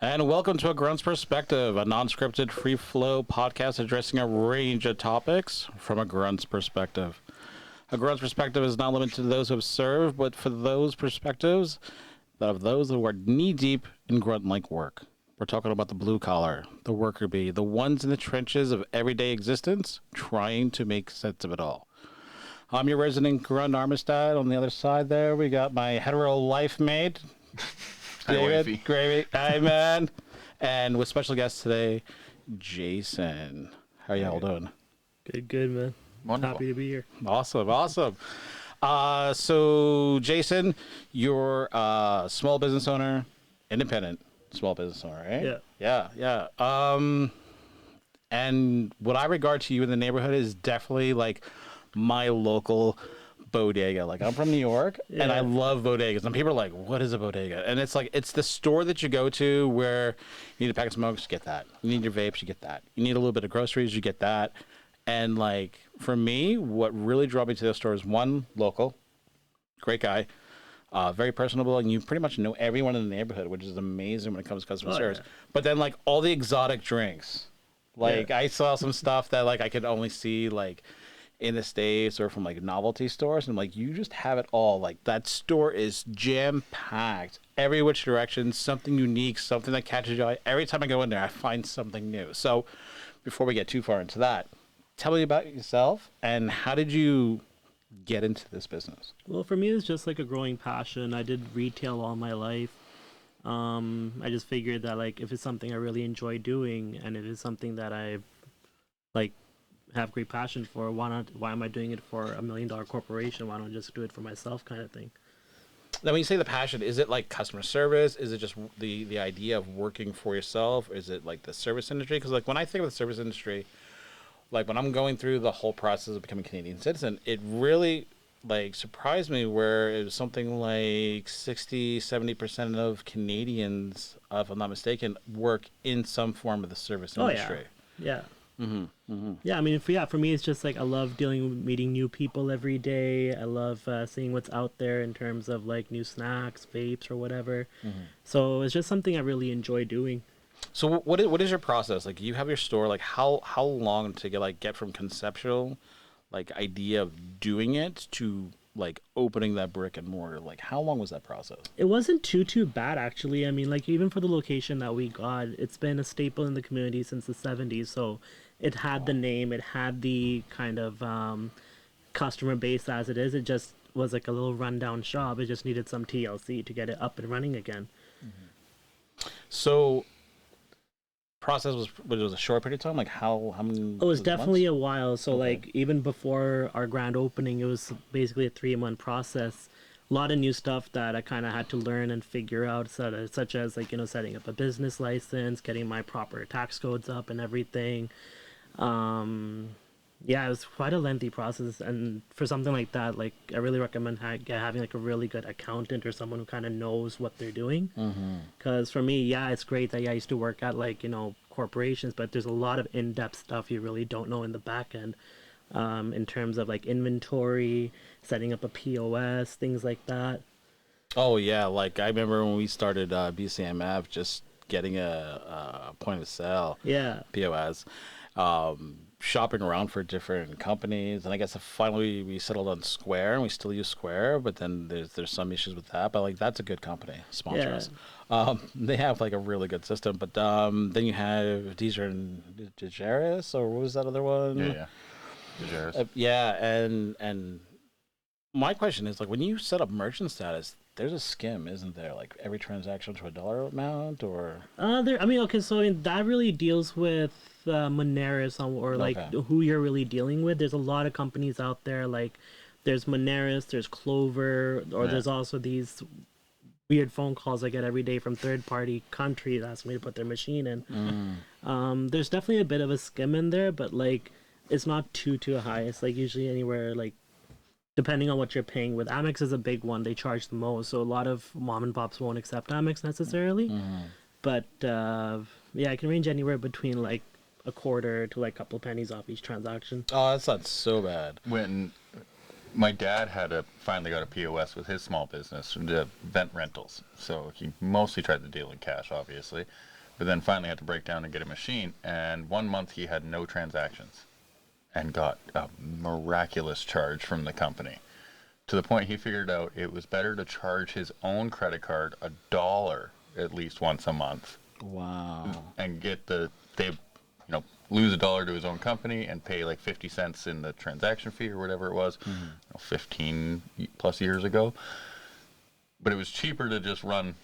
And welcome to a Grunts Perspective, a non-scripted, free-flow podcast addressing a range of topics from a Grunts perspective. A Grunts perspective is not limited to those who have served, but for those perspectives of those who are knee-deep in grunt-like work. We're talking about the blue-collar, the worker bee, the ones in the trenches of everyday existence, trying to make sense of it all. I'm your resident Grunt Armistad. On the other side there, we got my hetero life mate, David, Gravy. Hi, man. And with special guest today, Jaison. How y'all doing? Good, man. Wonderful. Happy to be here. Awesome. So, Jaison, you're a small business owner, independent small business owner, right? Yeah. And what I regard to you in the neighborhood is definitely like my local bodega. Like, I'm from New York, and I love bodegas. And people are like, what is a bodega? And it's like, it's the store that you go to where you need a pack of smokes, you get that. You need your vapes, you get that. You need a little bit of groceries, you get that. And like, for me, what really drew me to the store is one, local, great guy, very personable, and you pretty much know everyone in the neighborhood, which is amazing when it comes to customer service. Yeah. But then like all the exotic drinks, like I saw some stuff that like I could only see like in the States or from like novelty stores, and like, you just have it all. Like, that store is jam packed every which direction, something unique, something that catches your eye. Every time I go in there, I find something new. So before we get too far into that, tell me about yourself and how did you get into this business? Well, for me, it's just like a growing passion. I did retail all my life. I just figured that like, if it's something I really enjoy doing and it is something that I like have great passion for, why am I doing it for $1 million corporation? Why don't I just do it for myself, kind of thing? Now, when you say the passion, is it like customer service? Is it just the idea of working for yourself? Is it like the service industry? Because like, when I think of the service industry, like when I'm going through the whole process of becoming a Canadian citizen, it really like surprised me where it was something like 60-70% of Canadians, if I'm not mistaken, work in some form of the service industry. Yeah. Yeah, I mean, for me, it's just like I love meeting new people every day. I love seeing what's out there in terms of like new snacks, vapes, or whatever. So it's just something I really enjoy doing. So what is your process? Like, you have your store. Like, how long to get from conceptual, like, idea of doing it to like opening that brick and mortar? Like, how long was that process? It wasn't too bad, actually. I mean, like, even for the location that we got, it's been a staple in the community since the 70s. So it had the name, it had the kind of customer base as it is. It just was like a little rundown shop. It just needed some TLC to get it up and running again. So process was a short period of time. Like, how many? It was definitely months? a while. So Okay. like, even before our grand opening, it was basically a 3-month process. A lot of new stuff that I kind of had to learn and figure out, such as like, setting up a business license, getting my proper tax codes up and everything. Yeah, it was quite a lengthy process, and for something like that, like, I really recommend having like a really good accountant or someone who kind of knows what they're doing. Because for me, yeah, it's great that I used to work at like corporations, but there's a lot of in-depth stuff you really don't know in the back end, in terms of like inventory, setting up a POS, things like that. Oh yeah, like I remember when we started BCMF, just getting a point of sale, POS, shopping around for different companies, and I guess finally we settled on Square, and we still use Square, but then there's some issues with that. But like, that's a good company, sponsor us. They have like a really good system. But then you have Deezer and DeGeris, or what was that other one? Yeah. DeGeris. And my question is, like, when you set up merchant status, there's a skim, isn't there? Like, every transaction to a dollar amount, or That really deals with Moneris or like who you're really dealing with. There's a lot of companies out there, like there's Moneris, there's Clover, or there's also these weird phone calls I get every day from third-party countries asking me to put their machine in. There's definitely a bit of a skim in there, but like, it's not too high. It's like usually anywhere like, depending on what you're paying with. Amex is a big one. They charge the most, so a lot of mom and pops won't accept Amex necessarily. But yeah, it can range anywhere between like a quarter to like a couple pennies off each transaction. Oh, that's not so bad. When my dad finally got a POS with his small business, the vent rentals. So he mostly tried to deal in cash, obviously. but then finally had to break down and get a machine. And 1 month he had no transactions and got a miraculous charge from the company, to the point he figured out it was better to charge his own credit card $1 at least once a month. Wow. And get lose $1 to his own company and pay like 50 cents in the transaction fee or whatever it was, 15 plus years ago. But it was cheaper to just run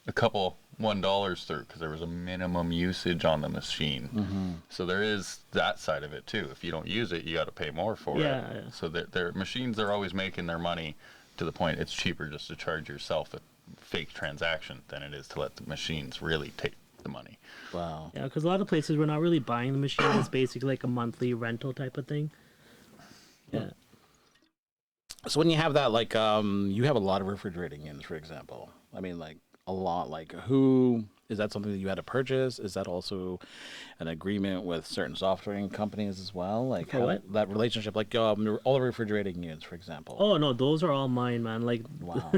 a couple $1 through, because there was a minimum usage on the machine. So there is that side of it too. If you don't use it, you got to pay more for it. So their machines are always making their money, to the point it's cheaper just to charge yourself a fake transaction than it is to let the machines really take the money. Wow. Yeah, because a lot of places we're not really buying the machine. It's basically like a monthly rental type of thing. Yeah. So when you have that, like, you have a lot of refrigerating units, for example. I mean, like, a lot. Like, who is that something that you had to purchase? Is that also an agreement with certain software companies as well? Like, what? That relationship, like, all the refrigerating units, for example. Oh no, those are all mine, man. Like, Wow.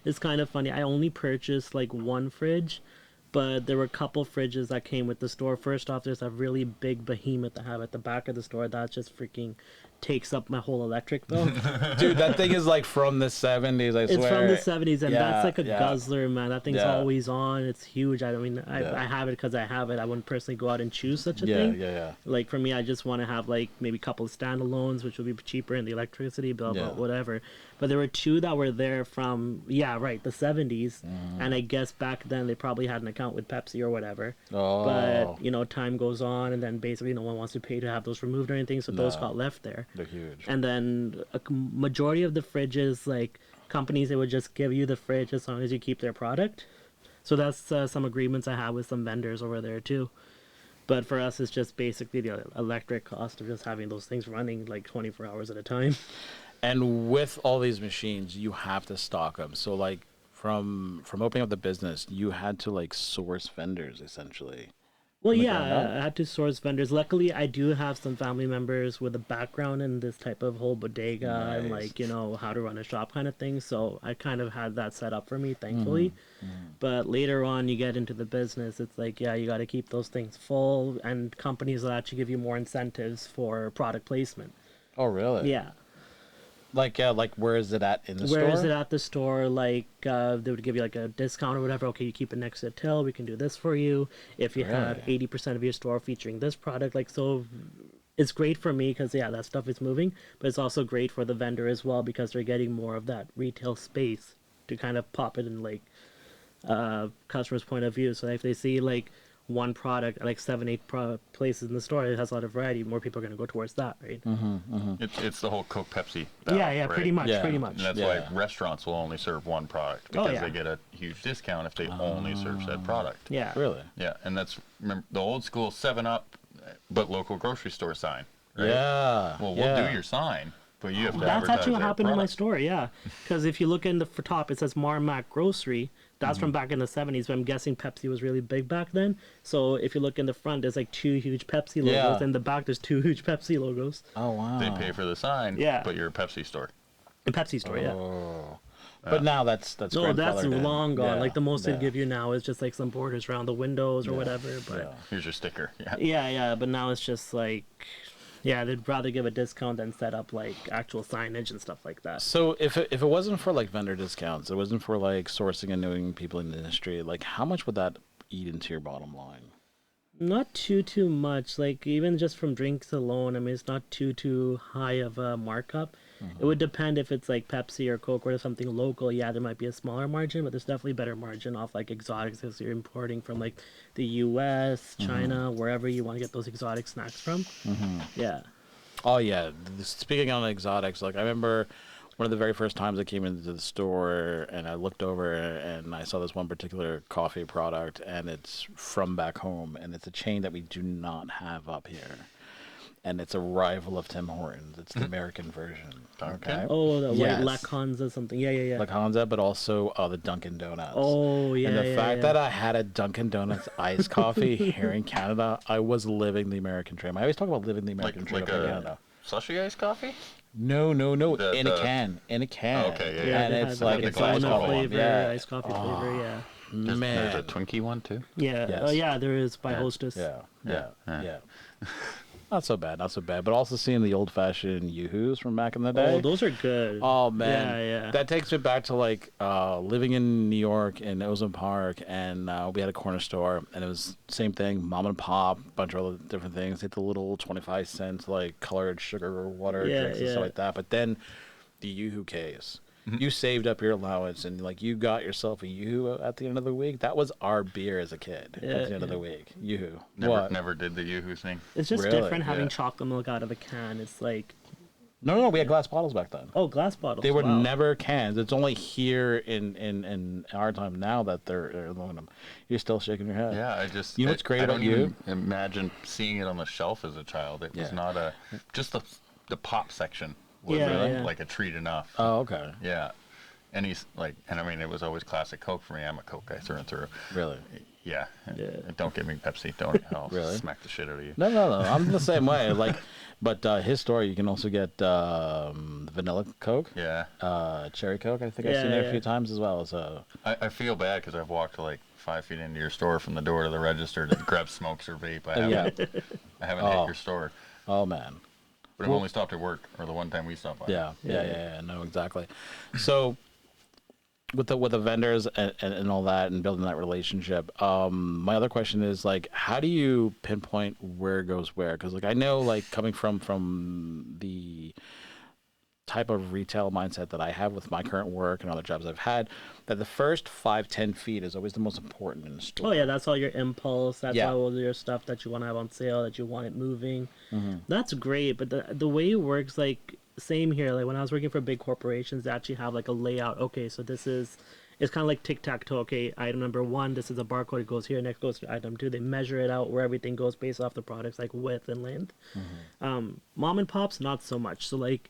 it's kind of funny. I only purchased like one fridge, but there were a couple fridges that came with the store. First off, there's a really big behemoth I have at the back of the store that just freaking takes up my whole electric bill. Dude, that thing is like from the 70s, I swear. It's from the 70s, and that's like a yeah. guzzler, man. That thing's Yeah. always on. It's huge. I mean, Yeah. I have it because I have it. I wouldn't personally go out and choose such a Yeah, thing. yeah. Like, for me, I just want to have like maybe a couple of standalones, which would be cheaper, in the electricity bill, Yeah. but whatever. But there were two that were there from, the 70s. And I guess back then they probably had an account with Pepsi or whatever. Oh. But, time goes on, and then basically no one wants to pay to have those removed or anything, so those No. got left there. They're huge. And then a majority of the fridges, like companies, they would just give you the fridge as long as you keep their product. So that's some agreements I have with some vendors over there too. But for us, it's just basically the electric cost of just having those things running like 24 hours at a time. And with all these machines, you have to stock them. So, like, from opening up the business, you had to, like, source vendors, essentially. Well, From the yeah, ground up? I had to source vendors. Luckily, I do have some family members with a background in this type of whole bodega and, Nice. like, how to run a shop kind of thing. So I kind of had that set up for me, thankfully. But later on, you get into the business, it's like, yeah, you got to keep those things full, and companies will actually give you more incentives for product placement. Oh, really? Yeah. Like, where is it at in the store? Where is it at the store? Like, they would give you like a discount or whatever. Okay, you keep it next to the till. We can do this for you. If you have 80% of your store featuring this product, like, so it's great for me because, yeah, that stuff is moving. But it's also great for the vendor as well, because they're getting more of that retail space to kind of pop it in, like, customer's point of view. So if they see like one product, like 7-8 places in the store, it has a lot of variety, more people are going to go towards that, right? It's the whole Coke Pepsi Yeah, battle, yeah, right? pretty much, Yeah. pretty much. And that's why restaurants will only serve one product, because yeah. they get a huge discount if they only serve said product. Yeah. Really? Yeah, and that's, remember, the old school 7-Up, but local grocery store sign. Right? Yeah. Well, yeah. we'll do your sign, but you have to That's advertise actually what their happened in my product. store, yeah. Because if you look in the top, it says Marmac Grocery. That's from back in the 70s, but I'm guessing Pepsi was really big back then. So if you look in the front, there's like 2 huge Pepsi logos. Yeah. And in the back, there's 2 huge Pepsi logos. Oh, wow. They pay for the sign, Yeah. but you're a Pepsi store. The Pepsi store, yeah. Oh. But now that's No, that's grandfathered in. long gone. Yeah, Like, the most yeah. they give you now is just like some borders around the windows or whatever. But Here's your sticker. Yeah. yeah, but now it's just like, yeah, they'd rather give a discount than set up like actual signage and stuff like that. So if it wasn't for like vendor discounts, it wasn't for like sourcing and knowing people in the industry, like how much would that eat into your bottom line? Not too much. Like, even just from drinks alone, I mean, it's not too high of a markup. It would depend if it's like Pepsi or Coke or something local. Yeah, there might be a smaller margin, but there's definitely better margin off like exotics, because you're importing from like the U.S., China, wherever you want to get those exotic snacks from. Yeah. Oh yeah. Speaking on exotics, like I remember one of the very first times I came into the store and I looked over and I saw this one particular coffee product, and it's from back home, and it's a chain that we do not have up here. And it's a rival of Tim Hortons. It's the American version. Okay. Oh, the Yes. white Laconza something. Yeah. Like Hansa, but also the Dunkin' Donuts. Oh, yeah. And the fact yeah. that I had a Dunkin' Donuts iced coffee here in Canada, I was living the American dream. I always talk about living the American dream Like up in a Canada. slushy iced coffee? No. In a The- can. In a can. Okay, yeah, Yeah, And they it's had like the it's glass iced donut bottle coffee. one. flavor, Yeah. iced coffee flavor, yeah. There's a Twinkie one too. Yeah. Yes. Oh yeah, there is by Yeah. Hostess. Yeah. Not so bad, not so bad. But also seeing the old-fashioned Yoo-hoos from back in the day. Oh, those are good. Oh man, Yeah. that takes me back to like living in New York in Ozone Park, and we had a corner store, and it was same thing, mom and pop, bunch of other different things. They had the little 25-cent like colored sugar water drinks and stuff like that. But then the Yoo-hoo case. You saved up your allowance, and like you got yourself a Yoo-hoo at the end of the week. That was our beer as a kid at the end of the week. Yoo-hoo. Never did the Yoo-hoo thing. It's just Really? different having Yeah. chocolate milk out of a can. It's like, No, we had glass bottles back then. oh, glass bottles. They were wow. never cans. It's only here in our time now that they're aluminum. You're still shaking your head. Yeah, I just. You know what's great I about don't you? even imagine seeing it on the shelf as a child. It was Yeah. not just the pop section was Yeah. like a treat enough. Oh, okay. Yeah. And he's like, and I mean, it was always classic Coke for me. I'm a Coke guy through and through. Really? Yeah. Yeah. And don't give me Pepsi. Don't. I'll Really? smack the shit out of you. No. I'm the same way. Like, but his store, you can also get vanilla Coke, Yeah. cherry Coke. I think I've seen it a Yeah. few times as well. So I feel bad because I've walked like 5 feet into your store from the door to the register to grab smokes or vape. I haven't Oh. hit your store. oh man. But I've only stopped at work or the one time we stopped by. Yeah. No, exactly. So with the vendors and all that and building that relationship, my other question is like, how do you pinpoint where goes where? Because like I know like coming from the type of retail mindset that I have with my current work and other jobs I've had, that the first 5-10 feet is always the most important in a store. Oh yeah, that's all your impulse. That's Yeah. all your stuff that you want to have on sale, that you want it moving. Mm-hmm. That's great, but the way it works, like same here. Like when I was working for big corporations, they actually have like a layout. Okay, so this is. It's kind of like tic-tac-toe. Okay, item number 1, this is a barcode. It goes here. Next goes to item 2. They measure it out where everything goes based off the products, like width and length. Mom and pops, not so much. So like,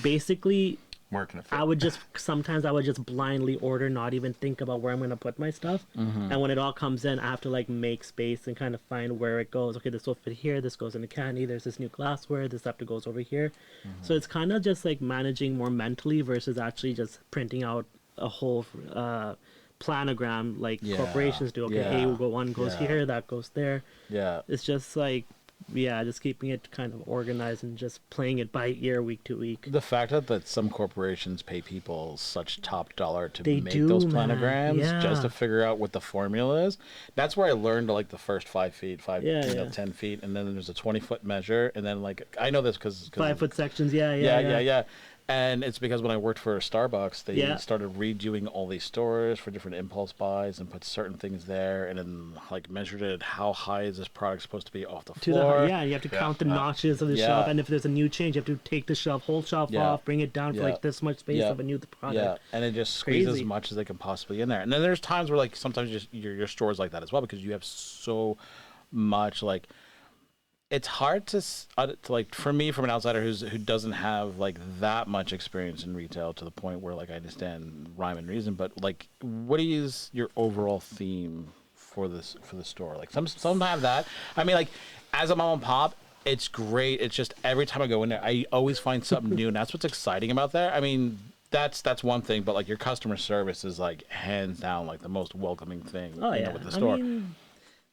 basically, Where can it fit? I would just blindly order, not even think about where I'm gonna put my stuff. And when it all comes in, I have to like make space and kind of find where it goes. Okay, this will fit here. This goes in the candy. There's this new glassware. This stuff that goes over here. So it's kind of just like managing more mentally versus actually just printing out a whole planogram like Yeah, corporations do. Okay, yeah, A1 goes yeah. here. That goes there. Yeah. It's just like. Yeah, just keeping it kind of organized and just playing it by ear week to week. The fact that some corporations pay people such top dollar to They make do, those man. planograms just to Yeah. figure out what the formula is. That's where I learned like the first 5 feet, 10 feet, and then there's a 20-foot measure, and then like I know this because 5-foot sections, yeah. yeah. And it's because when I worked for Starbucks, they Yeah. started redoing all these stores for different impulse buys and put certain things there, and then like measured it. How high is this product supposed to be off the To floor? the, yeah, you have to count the notches of the Yeah. shelf, and if there's a new change, you have to take the whole shelf Yeah. off, bring it down for Yeah. like this much space Yeah. of a new product. Yeah, and it just squeezes Crazy. as much as they can possibly in there. And then there's times where like sometimes your store's like that as well because you have so much like it's hard to like for me from an outsider who doesn't have like that much experience in retail to the point where like I understand rhyme and reason, but like what is your overall theme for the store? Like some have that. I mean like as a mom and pop, it's great. It's just every time I go in there, I always find something new, and that's what's exciting about there. I mean, that's one thing, but like your customer service is like hands down like the most welcoming thing Oh yeah, with the store. I mean,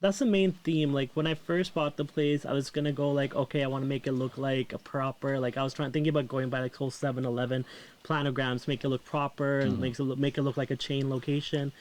that's the main theme. Like when I first bought the place, I was gonna go like, okay, I want to make it look like a proper. Like I was thinking about going by like whole 7-Eleven planograms, make it look proper and make it look like a chain location.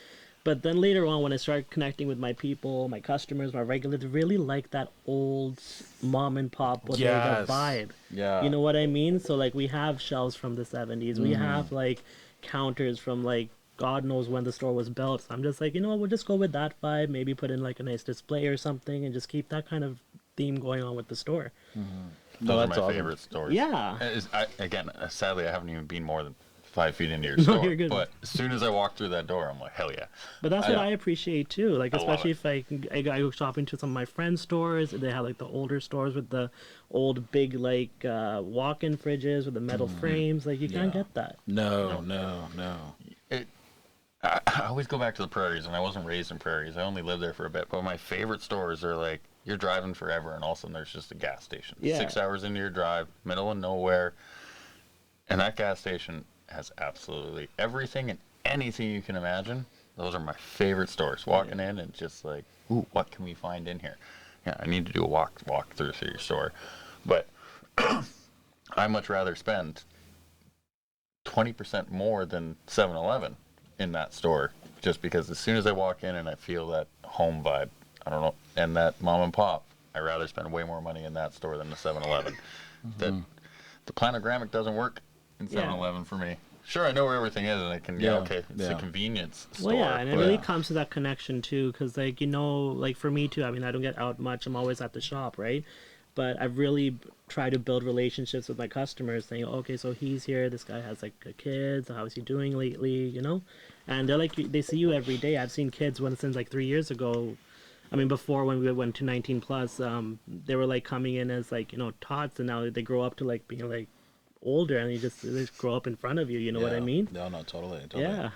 But then later on, when I started connecting with my people, my customers, my regulars, really like that old mom and pop Bodega Yes. vibe. Yeah. You know what I mean? So like we have shelves from the 70s. We have like counters from like God knows when the store was built. So I'm just like, you know what, we'll just go with that vibe. Maybe put in like a nice display or something and just keep that kind of theme going on with the store. Those are that's my awesome. favorite stores. Yeah. Again, sadly, I haven't even been more than 5 feet into your store. you're good. But as soon as I walk through that door, I'm like, hell yeah. But that's what I appreciate too. Like, I love especially it. if I go shopping to some of my friends' stores. They have like the older stores with the old big like walk-in fridges with the metal frames. Like, you can't get that. No. I always go back to the prairies, and I wasn't raised in prairies. I only lived there for a bit. But my favorite stores are like, you're driving forever, and all of a sudden there's just a gas station. Yeah. 6 hours into your drive, middle of nowhere. And that gas station has absolutely everything and anything you can imagine. Those are my favorite stores. Walking in and just like, ooh, what can we find in here? Yeah, I need to do a walk through your store. But I much rather spend 20% more than 7-Eleven in that store, just because as soon as I walk in and I feel that home vibe, I don't know, and that mom and pop, I'd rather spend way more money in that store than the 7-Eleven. The planogrammic doesn't work in 7-Eleven for me. Sure, I know where everything is, and I can, it's a convenience store. Well, yeah, and it really comes to that connection, too, because, like, you know, like, for me, too, I mean, I don't get out much. I'm always at the shop, right? But I've really tried to build relationships with my customers, saying, okay, so he's here, this guy has, like, kids, how is he doing lately, you know? And they're like, they see you every day. I've seen kids since, like, 3 years ago. I mean, before when we went to 19 plus, they were, like, coming in as, like, you know, tots, and now they grow up to, like, being, like, older, and they just grow up in front of you, you know what I mean? No, totally. Yeah.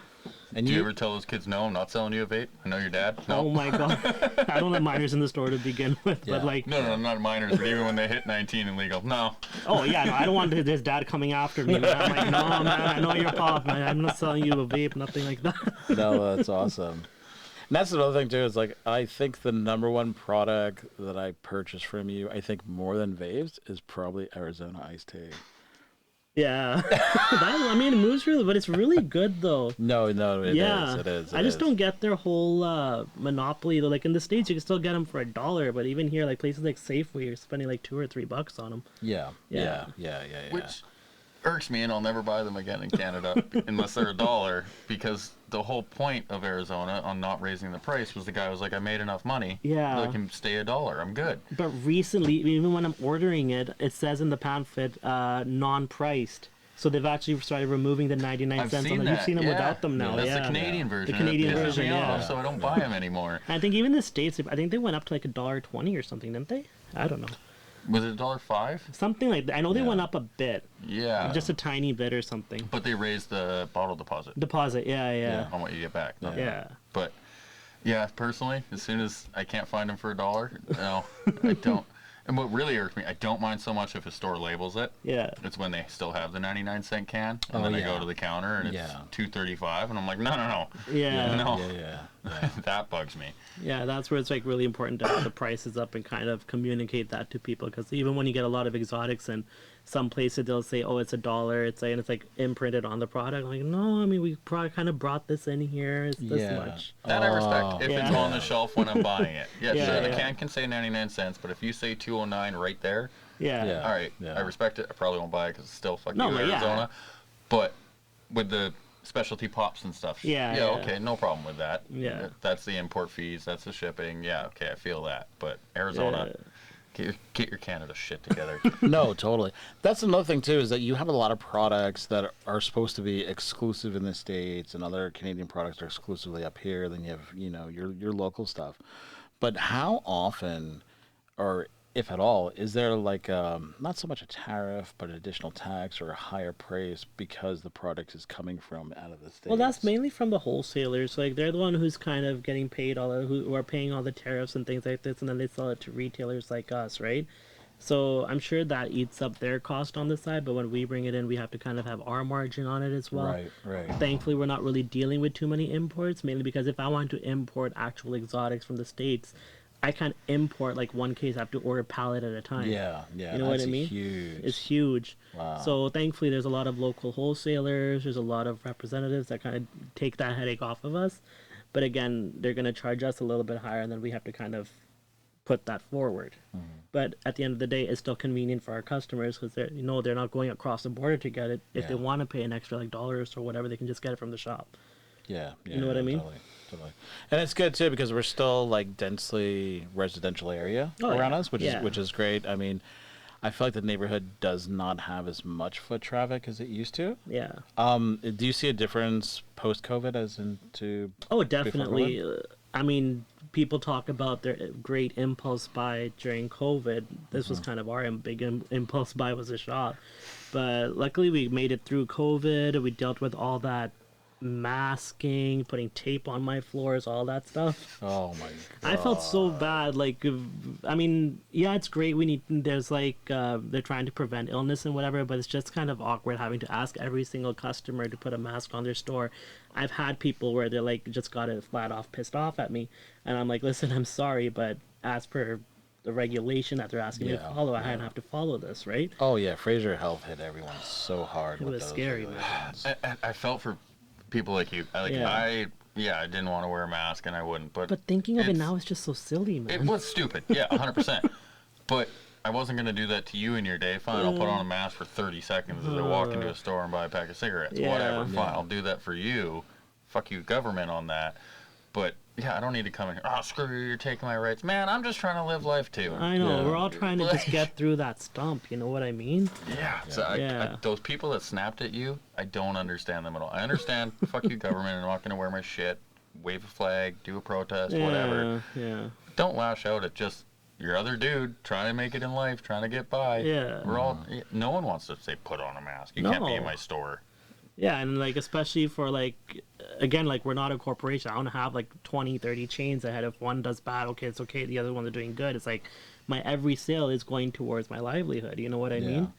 And do you ever tell those kids, no, I'm not selling you a vape? I know your dad. No. Oh my god. I don't have minors in the store to begin with, but like... No, not minors, but even when they hit 19 and legal, no. Oh yeah, no, I don't want his dad coming after me, man. I'm like, no, man, I know your pop, man. I'm not selling you a vape, nothing like that. No, that's awesome. And that's another thing too. Is like I think the number one product that I purchase from you, I think more than vapes, is probably Arizona iced tea. Yeah, I mean, it moves really, but it's really good though. No, it is. I just don't get their whole monopoly. Though. Like in the States, you can still get them for $1, but even here, like places like Safeway, you're spending like $2 or $3 on them. Yeah. Which irks me, and I'll never buy them again in Canada unless they're $1, because the whole point of Arizona on not raising the price was the guy was like, I made enough money. Yeah. They can stay $1. I'm good. But recently, even when I'm ordering it, it says in the pamphlet, non-priced. So they've actually started removing the 99 cents. You've seen them without them now. That's the Canadian version. The Canadian It pisses version, me off, so I don't buy them anymore. I think even the States, I think they went up to like $1.20 or something, didn't they? I don't know. Was it $1.05? Something like that. I know they went up a bit. Yeah. Just a tiny bit or something. But they raised the bottle deposit. Yeah. On what you get back. Yeah. But yeah, personally, as soon as I can't find them for $1, no, I don't. And what really irks me, I don't mind so much if a store labels it. Yeah. It's when they still have the 99-cent can, and then I go to the counter and it's $2.35, and I'm like, no. Yeah. No. Yeah. That bugs me. Yeah, that's where it's like really important to have the prices up and kind of communicate that to people, because even when you get a lot of exotics and some places they'll say, oh, it's $1, and it's like imprinted on the product. I'm like, no, I mean, we kind of brought this in here. It's this much. That I respect. If it's on the shelf when I'm buying it. Yeah, sure, the yeah. can say 99 cents, but if you say 209 right there, Yeah. all right, I respect it. I probably won't buy it because it's still fuck you, but Arizona. But with the specialty pops and stuff, okay, no problem with that. Yeah. That's the import fees, that's the shipping. Yeah, okay, I feel that. But Arizona, get your Canada shit together. No, totally. That's another thing too, is that you have a lot of products that are supposed to be exclusive in the States, and other Canadian products are exclusively up here. Then you have, your local stuff. But how often, or if at all, is there like not so much a tariff, but an additional tax or a higher price because the product is coming from out of the States? Well, that's mainly from the wholesalers. Like, they're the one who's kind of getting paid who are paying all the tariffs and things like this, and then they sell it to retailers like us, right? So I'm sure that eats up their cost on the side, but when we bring it in, we have to kind of have our margin on it as well. Right. Thankfully, we're not really dealing with too many imports, mainly because if I want to import actual exotics from the States, I can't import like one case. I have to order a pallet at a time. Yeah. You know what I mean? Huge. It's huge. Wow. So thankfully, there's a lot of local wholesalers. There's a lot of representatives that kind of take that headache off of us. But again, they're going to charge us a little bit higher, and then we have to kind of put that forward. Mm-hmm. But at the end of the day, it's still convenient for our customers, because they're not going across the border to get it. If they want to pay an extra like $1 or whatever, they can just get it from the shop. Yeah. You know what I mean? Totally. And it's good too, because we're still like densely residential area around us, which is great. I mean, I feel like the neighborhood does not have as much foot traffic as it used to. Yeah. Do you see a difference post-COVID as into? Oh, definitely. I mean, people talk about their great impulse buy during COVID. This was kind of our big impulse buy, was a shop. But luckily we made it through COVID. We dealt with all that masking, putting tape on my floors, all that stuff. Oh my god. I felt so bad. Like, I mean, yeah, it's great. There's like, they're trying to prevent illness and whatever, but it's just kind of awkward having to ask every single customer to put a mask on their store. I've had people where they're like, just got it flat off pissed off at me. And I'm like, listen, I'm sorry, but as per the regulation that they're asking me to follow, I have to follow this, right? Oh yeah, Fraser Health hit everyone so hard. It with was those scary, regulations. man. I felt for people like you. I didn't want to wear a mask and I wouldn't. But thinking of it now is just so silly, man. It was stupid. Yeah, 100%. But I wasn't going to do that to you in your day. Fine, I'll put on a mask for 30 seconds as I walk into a store and buy a pack of cigarettes. Yeah. Whatever, fine. I'll do that for you. Fuck you, government, on that. But yeah, I don't need to come in here. Oh, screw you, you're taking my rights. Man, I'm just trying to live life too. I know, we're all trying to just get through that stump, you know what I mean? Yeah. So those people that snapped at you, I don't understand them at all. I understand, fuck you, government, I'm not going to wear my shit, wave a flag, do a protest, whatever. Yeah. Don't lash out at just your other dude trying to make it in life, trying to get by. Yeah. We're all, no one wants to say put on a mask. You can't be in my store. Yeah, and like especially for like, again, like we're not a corporation. I don't have like 20, 30 chains ahead. If one does bad, okay, it's okay. The other ones are doing good. It's like my every sale is going towards my livelihood. You know what I mean?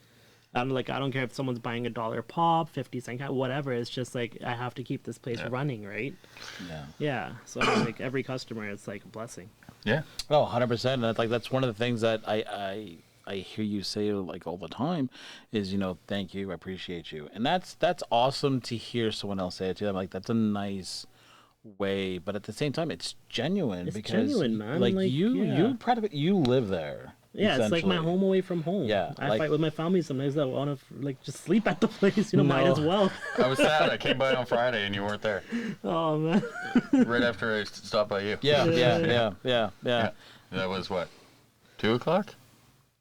I'm like, I don't care if someone's buying $1 pop, 50 cent, whatever. It's just like I have to keep this place running, right? Yeah. Yeah. So I mean, like every customer, it's like a blessing. Yeah. Oh, 100%. And that's one of the things that I hear you say like all the time is, thank you, I appreciate you. And that's awesome to hear someone else say it to them. Like that's a nice way, but at the same time it's genuine because genuine, man. Like Like, you live there. Yeah, it's like my home away from home. Yeah, I fight with my family sometimes. I want to just sleep at the place. Might as well. I was sad. I came by on Friday and you weren't there. Oh man. Right after I stopped by you. Yeah. That was what, 2 o'clock?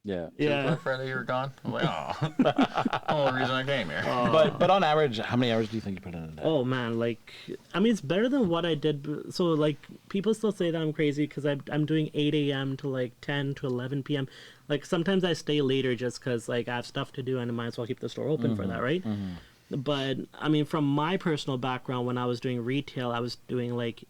Yeah. 2 o'clock Friday you were gone? I'm like, oh. The only reason I came here. But on average, how many hours do you think you put in a day? Oh man, like I mean, it's better than what I did. So like people still say that I'm crazy because I'm doing 8 a.m. to like 10 to 11 p.m. Like sometimes I stay later just because like I have stuff to do and I might as well keep the store open for that, right? But I mean, from my personal background, when I was doing retail, I was doing like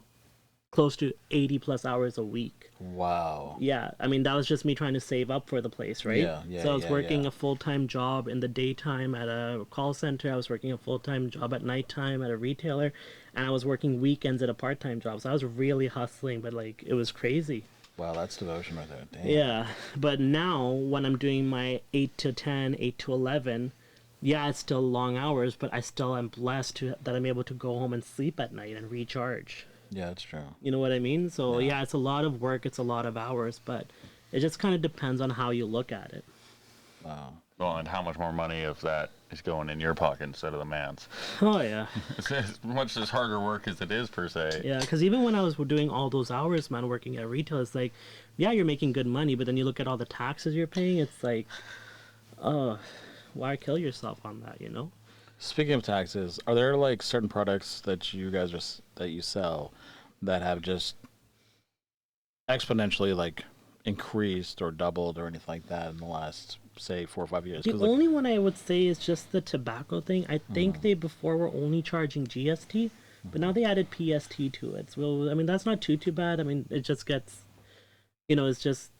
close to 80 plus hours a week. Wow. Yeah, I mean that was just me trying to save up for the place, right? Yeah. So I was working a full-time job in the daytime at a call center. I was working a full-time job at nighttime at a retailer, and I was working weekends at a part-time job. So I was really hustling, but like it was crazy. Wow, that's devotion right there. Damn. Yeah, but now when I'm doing my 8 to 10, 8 to 11, yeah, it's still long hours, but I still am blessed that I'm able to go home and sleep at night and recharge. Yeah, that's true. You know what I mean? So yeah, it's a lot of work, it's a lot of hours, but it just kind of depends on how you look at it. Wow. Well, and how much more money of that is going in your pocket instead of the man's. Oh yeah. It's as much as harder work as it is per se. Yeah, because even when I was doing all those hours, man, working at retail, it's like, yeah, you're making good money, but then you look at all the taxes you're paying, it's like, why kill yourself on that, Speaking of taxes, are there like certain products that you sell that have just exponentially like increased or doubled or anything like that in the last, say, 4 or 5 years? The only one I would say is just the tobacco thing. I think they before were only charging GST, but now they added PST to it. So I mean that's not too bad. I mean it just gets, it's just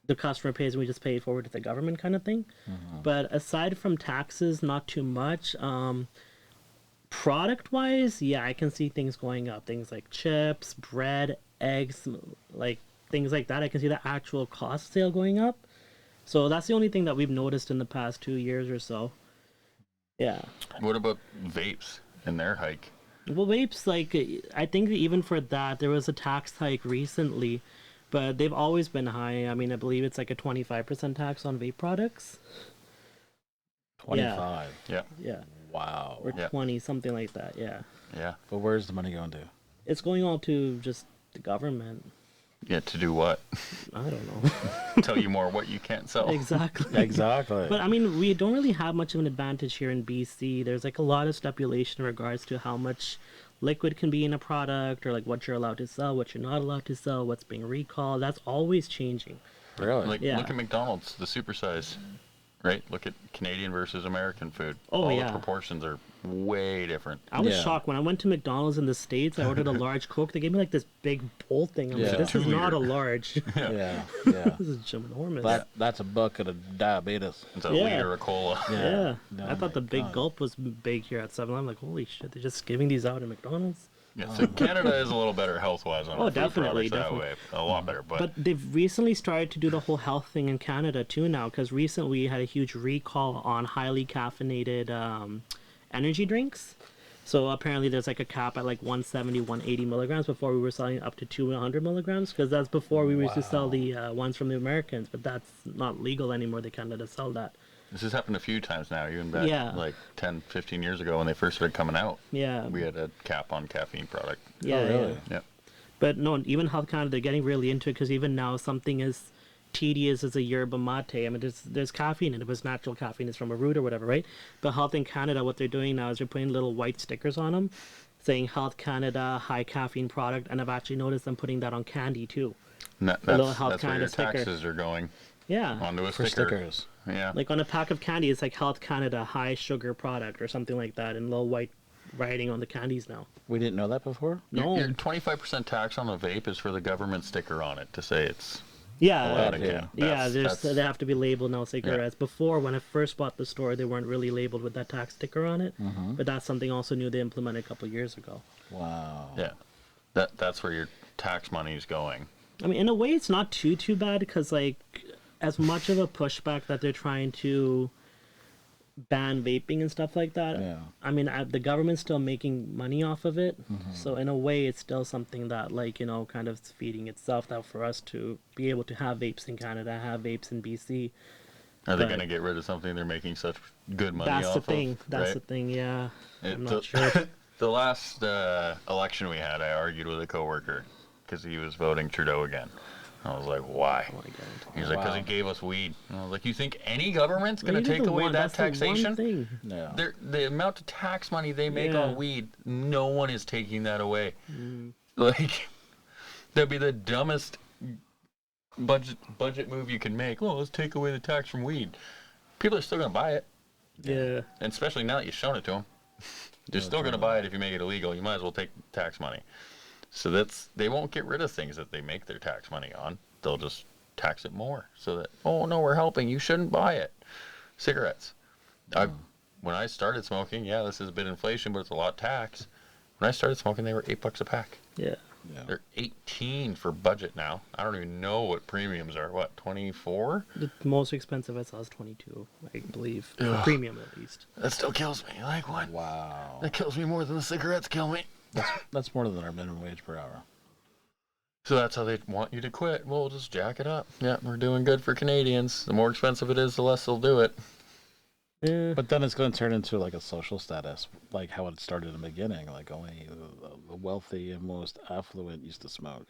the customer pays and we just pay it forward to the government kind of thing. But aside from taxes, not too much. Product wise, yeah, I can see things going up. Things like chips, bread, eggs, like things like that. I can see the actual cost sale going up. So that's the only thing that we've noticed in the past 2 years or so. Yeah. What about vapes and their hike? Well, vapes, like, I think that even for that, there was a tax hike recently, but they've always been high. I mean, I believe it's like a 25% tax on vape products. 25. Yeah. Yeah. Wow. Or 20, something like that, yeah. Yeah. But where's the money going to? It's going all to just the government. Yeah, to do what? I don't know. Tell you more what you can't sell. Exactly. Exactly. But I mean, we don't really have much of an advantage here in BC. There's like a lot of stipulation in regards to how much liquid can be in a product, or like what you're allowed to sell, what you're not allowed to sell, what's being recalled. That's always changing. Really? Like, Yeah. look at McDonald's, the supersize. right? Look at Canadian versus American food. Oh, All yeah. the proportions are way different. I was Yeah. shocked when I went to McDonald's in the States. I ordered a large Coke. They gave me like this big bowl thing. I'm Yeah. like, this is 2 not a liter. large. Yeah. This is ginormous. That's a bucket of diabetes. It's a Yeah. liter of cola. Yeah. No, I thought the my big God. gulp was big here at 7. I'm like, holy shit, they're just giving these out at McDonald's? Yeah, so Canada is a little better health-wise on Oh, the food definitely, products that way. A lot better, But they've recently started to do the whole health thing in Canada too now, because recently we had a huge recall on highly caffeinated energy drinks. So apparently there's like a cap at like 170, 180 milligrams. Before we were selling up to 200 milligrams, because that's before we used to sell the ones from the Americans, but that's not legal anymore. They can't let us sell that. this has happened a few times now, even back Yeah. like 10, 15 years ago when they first started coming out. Yeah. We had a cap on caffeine product. Yeah, Oh, really? yeah. Yeah. But no, even Health Canada, they're getting really into it, because even now something as tedious as a yerba mate, I mean, there's caffeine in it, but it's natural caffeine, it's from a root or whatever, right? But Health in Canada, what they're doing now is they're putting little white stickers on them saying Health Canada high caffeine product, and I've actually noticed them putting that on candy too. And little that's Health where Canada your sticker. taxes are going Yeah. onto a For sticker. stickers. Yeah. Like on a pack of candy, it's like Health Canada high sugar product or something like that, and little white writing on the candies now. We didn't know that before? No. Your 25% tax on a vape is for the government sticker on it to say it's Yeah. allowed yeah. again. Yeah, That's- they have to be labeled now cigarettes. Before, when I first bought the store, they weren't really labeled with that tax sticker on it. But that's something also new they implemented a couple years ago. Wow. yeah. That's where your tax money is going. I mean, in a way, it's not too bad, because like, as much of a pushback that they're trying to ban vaping and stuff like that. Yeah. I mean, the government's still making money off of it. So in a way, it's still something that, like, you know, kind of feeding itself. That for us to be able to have vapes in Canada, have vapes in BC. Are they But- going to get rid of something they're making such good money That's off the thing. of? That's right? the thing. Yeah. I'm The- not sure. The last election we had, I argued with a coworker because he was voting Trudeau again. I was like, why? He's like, because Wow. he gave us weed. And I was like, you think any government's going Well, to you did take the away one- that that's the one taxation? thing. Yeah. The amount of tax money they make Yeah. on weed, no one is taking that away. Mm. Like, that'd be the dumbest budget move you can make. Oh, let's take away the tax from weed. People are still going to buy it, Yeah. and especially now that you've shown it to them. They're still going to buy it if you make it illegal. You might as well take tax money. So they won't get rid of things that they make their tax money on. They'll just tax it more so that, oh no, we're helping. You shouldn't buy it. Cigarettes. When I started smoking, yeah, this is a bit inflation, but it's a lot tax. When I started smoking, they were $8 a pack. Yeah. Yeah. They're 18 for budget now. I don't even know what premiums are. What, 24? The most expensive I saw is 22, I believe. For premium, at least. That still kills me. Like, what? Wow. That kills me more than the cigarettes kill me. That's more than our minimum wage per hour. So that's how they want you to quit. Well, just jack it up. Yeah, we're doing good for Canadians. The more expensive it is, the less they'll do it. Yeah. But then it's going to turn into like a social status, like how it started in the beginning. Like only the wealthy and most affluent used to smoke.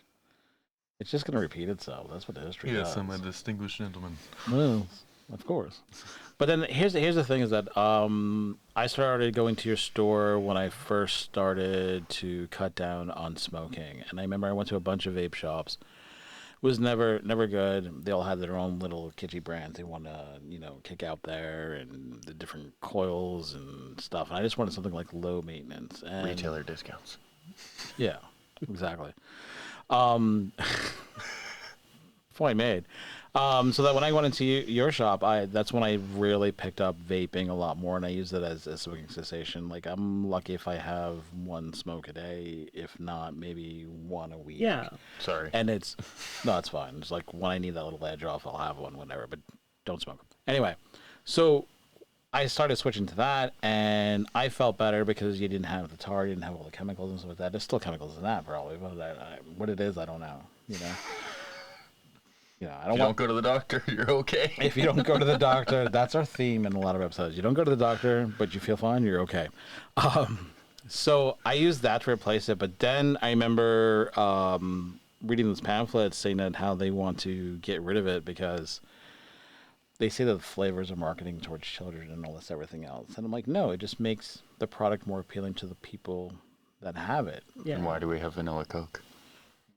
It's just going to repeat itself. That's what history does. distinguished gentleman. Well, of course. But then here's the thing is that I started going to your store when I first started to cut down on smoking, and I remember I went to a bunch of vape shops. It was never good. They all had their own little kitschy brands they want to kick out there, and the different coils and stuff. And I just wanted something like low maintenance and Retailer discounts. yeah, exactly. Point made. So that when I went into your shop, that's when I really picked up vaping a lot more, and I used it as a smoking cessation. Like, I'm lucky if I have one smoke a day, if not, maybe one a week. Yeah. Sorry. And it's fine. It's like when I need that little edge off, I'll have one, whatever, but don't smoke. Anyway, so I started switching to that, and I felt better because you didn't have the tar, you didn't have all the chemicals and stuff like that. There's still chemicals in that, probably, but what it is, I don't know, I If you don't go to the doctor, you're okay. if you don't go to the doctor, that's our theme in a lot of episodes. You don't go to the doctor, but you feel fine, you're okay. So I used that to replace it, but then I remember reading those pamphlets saying that how they want to get rid of it because they say that the flavors are marketing towards children and all this everything else. And I'm like, no, it just makes the product more appealing to the people that have it. Yeah. And why do we have vanilla Coke?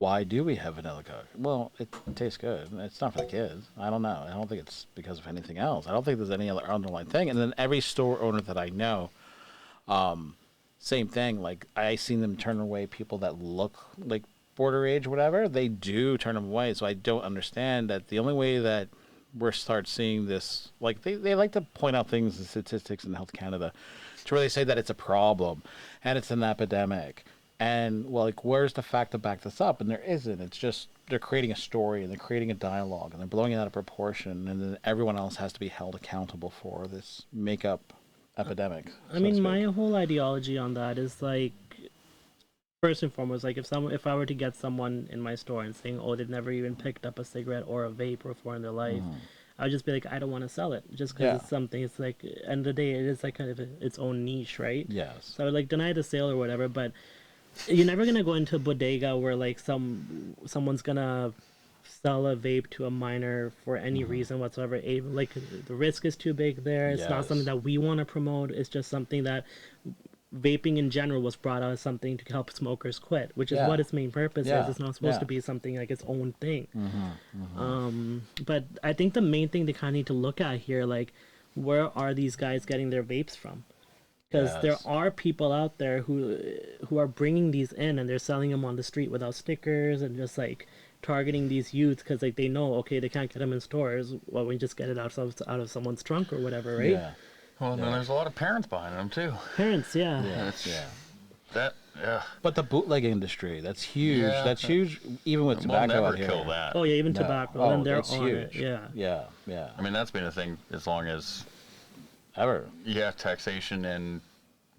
why do we have vanilla Coke? Well, it tastes good. It's not for the kids. I don't know. I don't think it's because of anything else. I don't think there's any other underlying thing. And then every store owner that I know, same thing. Like, I seen them turn away people that look like border age, whatever. They do turn them away. So I don't understand that the only way that we're start seeing this, like, they like to point out things in statistics in Health Canada to really say that it's a problem and it's an epidemic. And, well, like, where's the fact to back this up? And there isn't. It's just they're creating a story and they're creating a dialogue and they're blowing it out of proportion. And then everyone else has to be held accountable for this makeup epidemic. I mean, my whole ideology on that is, like, first and foremost, like, if I were to get someone in my store and saying, oh, they've never even picked up a cigarette or a vape before in their life, I would just be like, I don't want to sell it just because it's something. It's like, end of the day, it is like kind of its own niche, right? Yes. So I would, like, deny the sale or whatever, but you're never gonna go into a bodega where, like, someone's gonna sell a vape to a minor for any reason whatsoever. Like, the risk is too big there. It's not something that we want to promote. It's just something that vaping in general was brought out as something to help smokers quit, which is what its main purpose is. It's not supposed to be something like its own thing. But I think the main thing they kind of need to look at here, like, where are these guys getting their vapes from? Because there are people out there who are bringing these in and they're selling them on the street without stickers and just, like, targeting these youths because, like, they know, okay, they can't get them in stores. Well, we just get it out of someone's trunk or whatever, right? Yeah. Well, then there's a lot of parents buying them too. Parents, But the bootleg industry, that's huge. Yeah. That's huge, even with tobacco We'll out never here. kill that. Oh yeah, even tobacco. And they're it's on huge. it. Yeah. I mean, that's been a thing as long as Ever. taxation and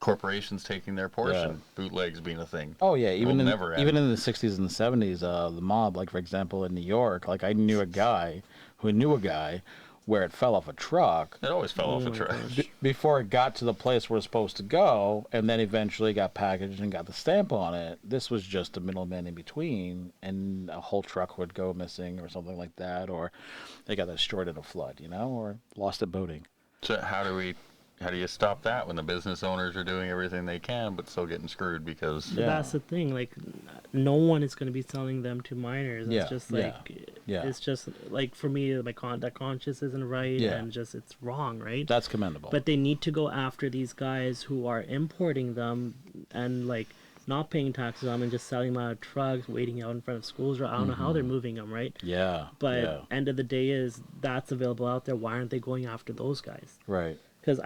corporations taking their portion. Bootlegs being a thing. Oh yeah, even in never end. even in the 60s and 70s, the mob, like, for example, in New York, like, I knew a guy who knew a guy where it fell off a truck It always fell off a truck. before it got to the place where it's supposed to go, and then eventually got packaged and got the stamp on it. This was just a middleman in between, and a whole truck would go missing or something like that, or they got destroyed in a flood, or lost at boating. So how do you stop that when the business owners are doing everything they can but still getting screwed because But that's the thing. Like, no one is going to be selling them to minors. It's just like, it's just like, for me, that conscience isn't right, and just it's wrong, right? That's commendable. But they need to go after these guys who are importing them and, like, not paying taxes on them and just selling them out of trucks, waiting out in front of schools, or I don't know how they're moving them, right? But end of the day is that's available out there. Why aren't they going after those guys? Right. Because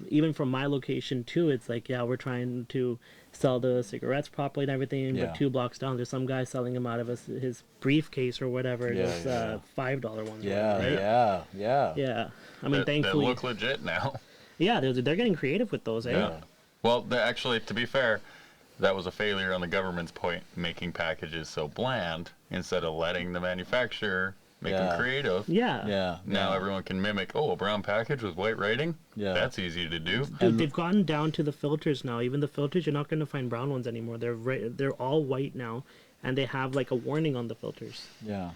even from my location too, it's like, we're trying to sell the cigarettes properly and everything, but 2 blocks down, there's some guy selling them out of his briefcase or whatever. It's $5 ones. Yeah. I mean, thankfully, they look legit now. Yeah, they're getting creative with those, eh? Yeah. Well, actually, to be fair, that was a failure on the government's point, making packages so bland instead of letting the manufacturer make them creative. Now everyone can mimic, a brown package with white writing? That's easy to do. Dude, they've gotten down to the filters now. Even the filters, you're not going to find brown ones anymore. They're all white now, and they have, like, a warning on the filters. Yeah.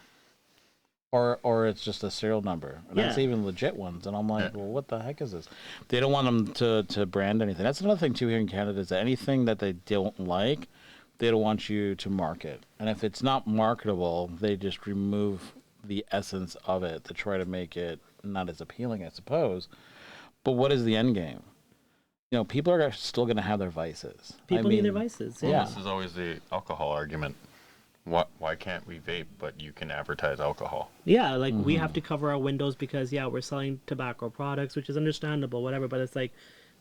Or it's just a serial number. And that's even legit ones. And I'm like, well, what the heck is this? They don't want them to brand anything. That's another thing, too, here in Canada, is that anything that they don't like, they don't want you to market. And if it's not marketable, they just remove the essence of it to try to make it not as appealing, I suppose. But what is the end game? People are still going to have their vices. People need their vices. This is always the alcohol argument. Why can't we vape, but you can advertise alcohol? Yeah, like, we have to cover our windows because, we're selling tobacco products, which is understandable, whatever. But it's like,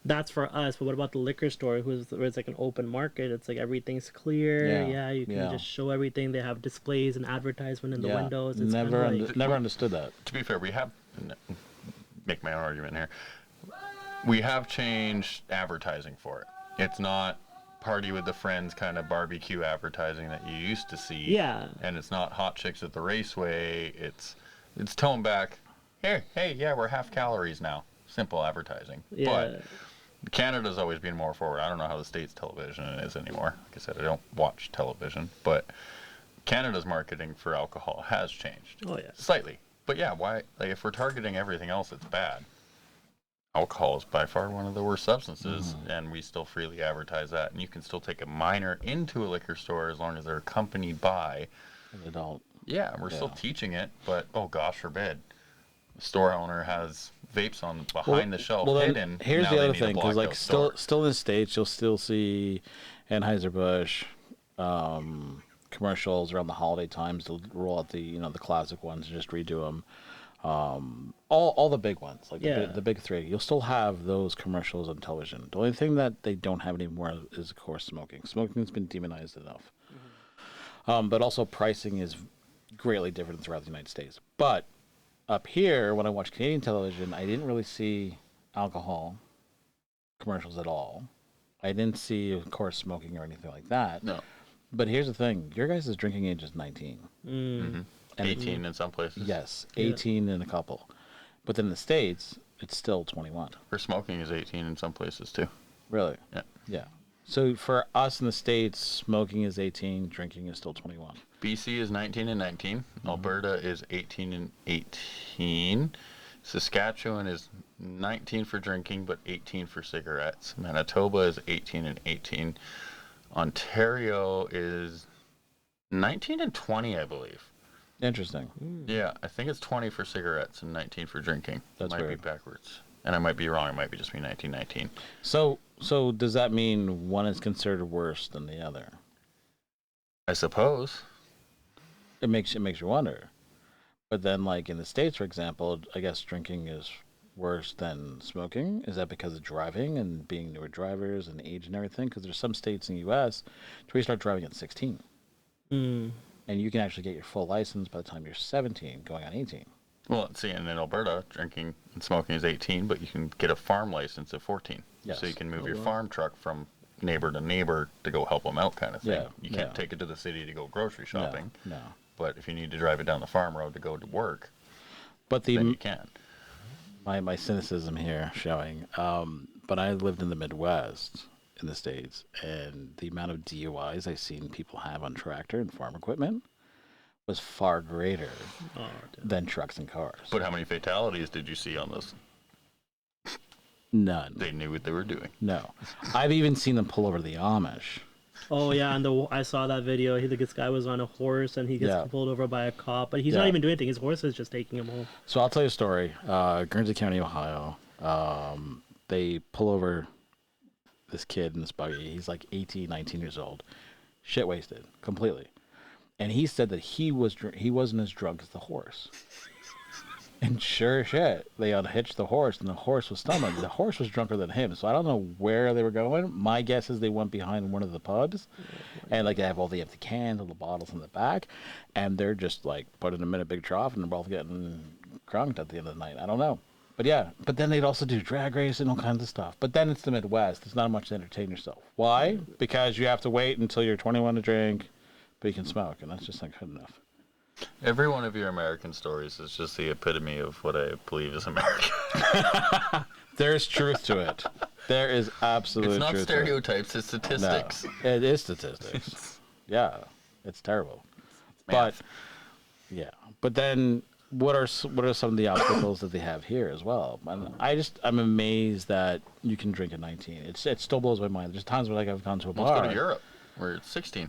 that's for us. But what about the liquor store, where it's like an open market? It's like everything's clear. You can just show everything. They have displays and advertisement in the windows. It's never understood that. To be fair, we have make my own argument here. We have changed advertising for it. It's not party with the friends kind of barbecue advertising that you used to see. Yeah. And it's not hot chicks at the raceway. It's toned back. Hey, we're half calories now. Simple advertising. But Canada's always been more forward. I don't know how the States television is anymore. Like I said, I don't watch television, but Canada's marketing for alcohol has changed. Oh yeah. Slightly. But why, like, if we're targeting everything else, it's bad. alcohol is by far one of the worst substances, and we still freely advertise that. And you can still take a minor into a liquor store as long as they're accompanied by an adult. Yeah, we're still teaching it, but oh gosh forbid, the store owner has vapes on behind the shelf hidden. Here's the other thing, because like still in the States, you'll still see Anheuser-Busch commercials around the holiday times to roll out the the classic ones and just redo them. All the big ones, like the big three, you'll still have those commercials on television. The only thing that they don't have anymore is, of course, smoking. Smoking's been demonized enough. But also pricing is greatly different throughout the United States. But up here, when I watch Canadian television, I didn't really see alcohol commercials at all. I didn't see, of course, smoking or anything like that. No. But here's the thing. Your guys' drinking age is 19. Mm-hmm. 18 in some places. Yes, 18 in a couple. But in the States, it's still 21. For smoking is 18 in some places, too. Really? Yeah. Yeah. So for us in the States, smoking is 18, drinking is still 21. BC is 19 and 19. Alberta is 18 and 18. Saskatchewan is 19 for drinking, but 18 for cigarettes. Manitoba is 18 and 18. Ontario is 19 and 20, I believe. Interesting. Yeah, I think it's 20 for cigarettes and 19 for drinking. That's might weird. Be backwards. And I might be wrong. It might be just be 1919. So does that mean one is considered worse than the other? I suppose. It makes you wonder. But then, like in the States, for example, I guess drinking is worse than smoking. Is that because of driving and being newer drivers and age and everything? Because there's some states in the U.S. where you start driving at 16. And you can actually get your full license by the time you're 17, going on 18. Well, see, and in Alberta, drinking and smoking is 18, but you can get a farm license at 14. Yes. So you can move your farm truck from neighbor to neighbor to go help them out kind of thing. Yeah, You can't take it to the city to go grocery shopping. No. But if you need to drive it down the farm road to go to work, But then you can. My cynicism here showing. But I lived in the Midwest in the States, and the amount of DUIs I've seen people have on tractor and farm equipment was far greater than trucks and cars. But how many fatalities did you see on this? None. They knew what they were doing. No. I've even seen them pull over the Amish. Oh yeah, and I saw that video. This guy was on a horse and he gets pulled over by a cop, but he's not even doing anything. His horse is just taking him home. So I'll tell you a story. Guernsey County, Ohio. They pull over this kid in this buggy. He's like 18, 19 years old, shit wasted completely. And he said that he wasn't as drunk as the horse. And sure as shit, they unhitched the horse, and the horse was stomach. The horse was drunker than him, so I don't know where they were going. My guess is they went behind one of the pubs, and like they have all the empty cans, all the bottles in the back, and they're just like putting them in a big trough, and they're both getting crunked at the end of the night. I don't know. But yeah, but then they'd also do drag race and all kinds of stuff. But then it's the Midwest. There's not much to entertain yourself. Why? Because you have to wait until you're 21 to drink, but you can smoke, and that's just not good enough. Every one of your American stories is just the epitome of what I believe is America. There's truth to it. There is absolute truth to it. It's not stereotypes, it's statistics. No, it is statistics. Yeah, it's terrible. Math. But then what are some of the obstacles that they have here as well? And I'm amazed that you can drink at 19. It still blows my mind. There's times where I've gone to a bar. Let's go to Europe, where it's 16.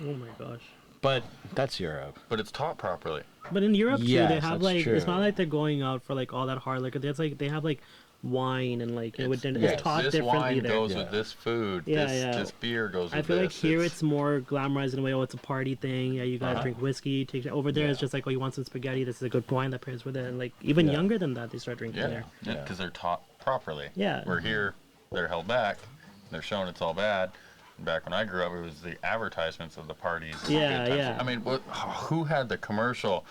Oh my gosh. But that's Europe. But it's taught properly. But in Europe too, they have that's true. it's not like they're going out for like all that hard liquor. They have like wine and like it's taught this differently wine there. goes with this food. This beer goes with this. I feel like here it's more glamorized in a way. Oh, it's a party thing. Yeah, you gotta drink whiskey. Over there, it's just like, oh, you want some spaghetti? This is a good wine that pairs with it. And like even younger than that, they start drinking there. Yeah, because they're taught properly. Yeah. We're here, they're held back. They're shown it's all bad. Back when I grew up, it was the advertisements of the parties. Yeah. I mean, who had the commercial?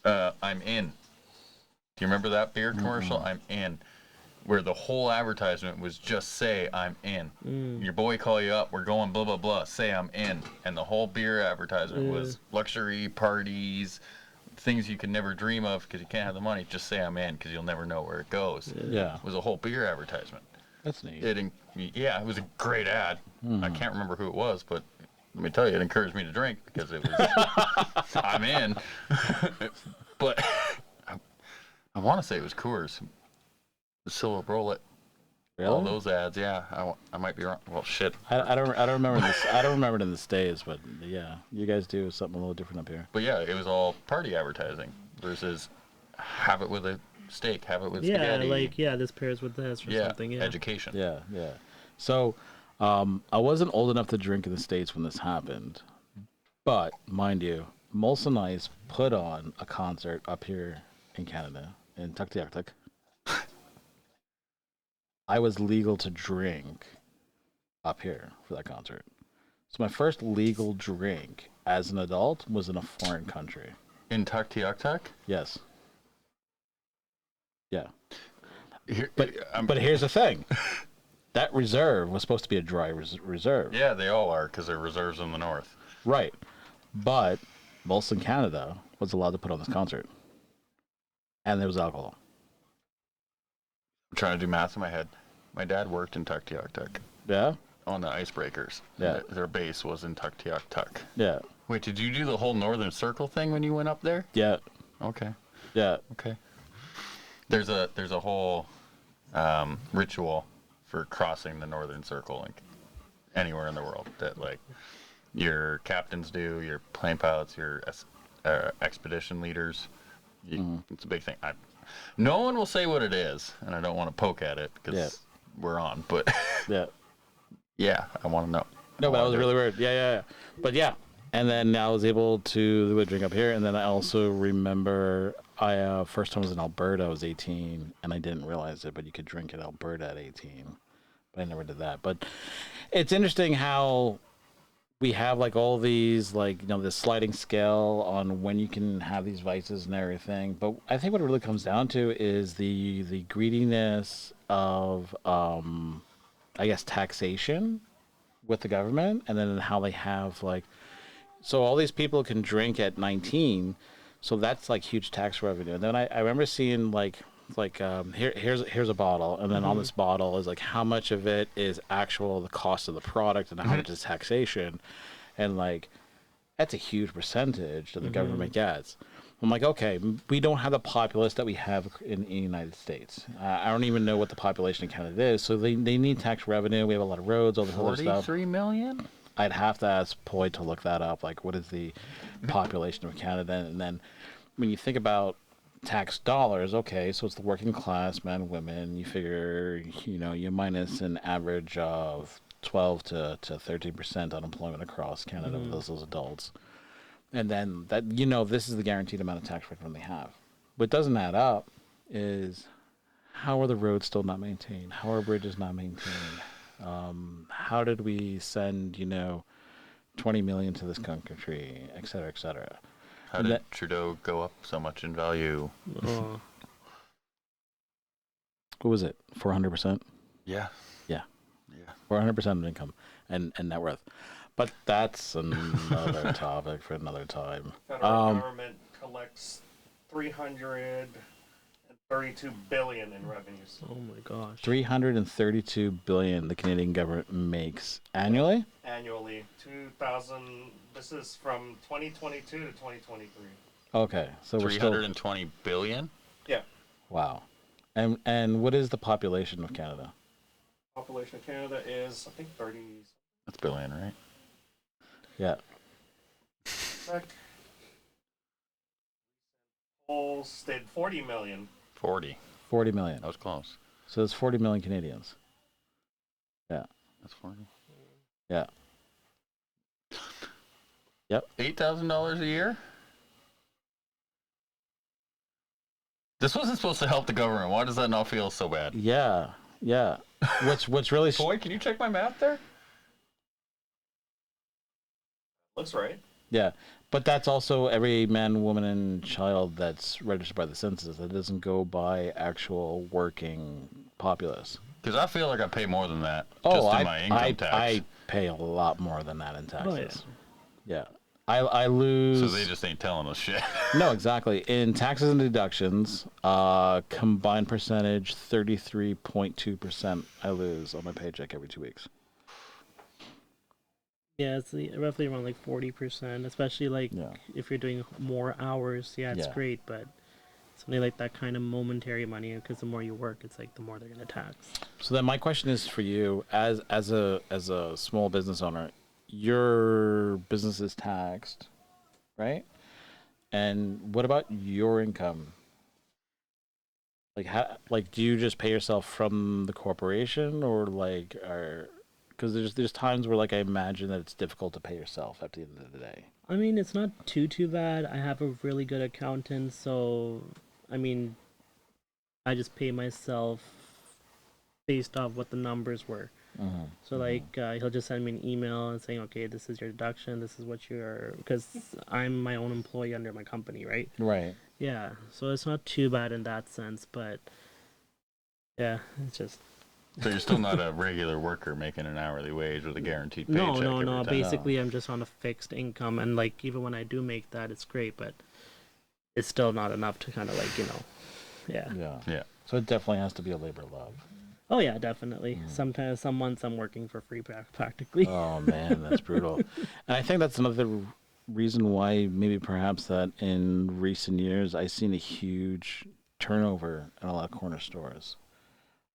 I'm in. Do you remember that beer commercial? I'm in. Where the whole advertisement was just say I'm in. Your boy call you up. We're going blah blah blah. Say I'm in. And the whole beer advertisement was luxury parties, things you could never dream of because you can't have the money. Just say I'm in because you'll never know where it goes. Yeah. It was a whole beer advertisement. That's neat. It was a great ad. I can't remember who it was, but let me tell you, it encouraged me to drink because it was, I'm in. But I want to say it was Coors. Silver Bullet. Really? All those ads, yeah. I might be wrong. Well, shit. I don't remember this. I don't remember it in the States, but yeah, you guys do something a little different up here. But yeah, it was all party advertising versus have it with a steak, have it with Yeah, spaghetti. like this pairs with this or something. Yeah, education. Yeah, yeah. So, I wasn't old enough to drink in the States when this happened, but mind you, Molson Ice put on a concert up here in Canada in Tuktoyaktuk. I was legal to drink up here for that concert. So my first legal drink as an adult was in a foreign country. In Tuktoyaktuk? Yes. Yeah. But here's the thing. That reserve was supposed to be a dry reserve. yeah, they all are because they're reserves in the north. Right. But Molson Canada was allowed to put on this concert. And there was alcohol. I'm trying to do math in my head. My dad worked in Tuktoyaktuk Yeah? on the icebreakers. Yeah. Their base was in Tuktoyaktuk. Yeah. Wait, did you do the whole Northern Circle thing when you went up there? Yeah. Okay. Yeah. Okay. There's a whole ritual for crossing the Northern Circle, like anywhere in the world, that like your captains do, your plane pilots, your expedition leaders. It's a big thing. No one will say what it is, and I don't want to poke at it because we're on. But Yeah. yeah, I want to know. No, but that was really weird. Yeah. But yeah. And then I was able to do a drink up here. And then I also remember I first time was in Alberta. I was 18, and I didn't realize it, but you could drink in Alberta at 18. But I never did that. But it's interesting how we have like all these like this sliding scale on when you can have these vices and everything. But I think what it really comes down to is the greediness of I guess taxation with the government, and then how they have like, so all these people can drink at 19, so that's like huge tax revenue. And then I remember seeing here's a bottle, and then on this bottle is like how much of it is actual the cost of the product and how much is taxation, and like that's a huge percentage that the government gets. I'm like, okay, we don't have the populace that we have in the United States. I don't even know what the population in Canada is, so they need tax revenue. We have a lot of roads, all this other stuff. 43 million? I'd have to ask Poy to look that up. Like, what is the population of Canada? And then when you think about tax dollars, okay, so it's the working class, men, women. You figure, you minus an average of 12 to 13% unemployment across Canada with those adults. And then that, this is the guaranteed amount of tax revenue they have. What doesn't add up is how are the roads still not maintained? How are bridges not maintained? How did we send, 20 million to this country, et cetera, et cetera? How did Trudeau go up so much in value? What was it? 400%? Yeah. Yeah. Yeah. 400% of income and net worth. But that's another topic for another time. Federal government collects $332 billion in revenues. Oh my gosh. 332 billion the Canadian government makes annually. Annually, 2000. This is from 2022 to 2023. Okay, so we're still 320 billion? Yeah. wow. And what is the population of Canada? Population of Canada is, I think, 30. That's billion, right? Yeah. Sec. Polls did 40 million. 40. 40 million. That was close. So it's 40 million Canadians. Yeah. That's 40. Yeah. Yep. $8,000 a year? This wasn't supposed to help the government. Why does that not feel so bad? Yeah. Yeah. What's really Boy, can you check my math there? Looks right. yeah, but that's also every man, woman, and child that's registered by the census. That doesn't go by actual working populace. Because I feel like I pay more than that Oh, just in my income tax. I pay a lot more than that in taxes. Oh, yeah. Yeah. I lose. So they just ain't telling us shit. No, exactly. In taxes and deductions, combined percentage 33.2% I lose on my paycheck every 2 weeks. Yeah, it's roughly around like 40%, especially like Yeah. if you're doing more hours. Yeah, it's Yeah. great, but Something like that kind of momentary money, because the more you work, it's like the more they're gonna tax. So then my question is for you, as a small business owner, your business is taxed, right? And what about your income? Like do you just pay yourself from the corporation, or like because there's times where like I imagine that it's difficult to pay yourself at the end of the day. I mean, it's not too bad. I have a really good accountant, so I mean, I just pay myself based off what the numbers were. So like he'll just send me an email and saying, okay, this is your deduction, this is what you're, because I'm my own employee under my company, right? Right. Yeah, so it's not too bad in that sense, but yeah, it's just. So you're still not a regular worker making an hourly wage with a guaranteed paycheck. No. every time. Basically, I'm just on a fixed income, and like even when I do make that, it's great, but it's still not enough to kind of like yeah. Yeah. So it definitely has to be a labor of love. Oh yeah, definitely. Sometimes some months I'm working for free practically. Oh man, that's brutal. And I think that's another reason why maybe perhaps that in recent years I've seen a huge turnover in a lot of corner stores.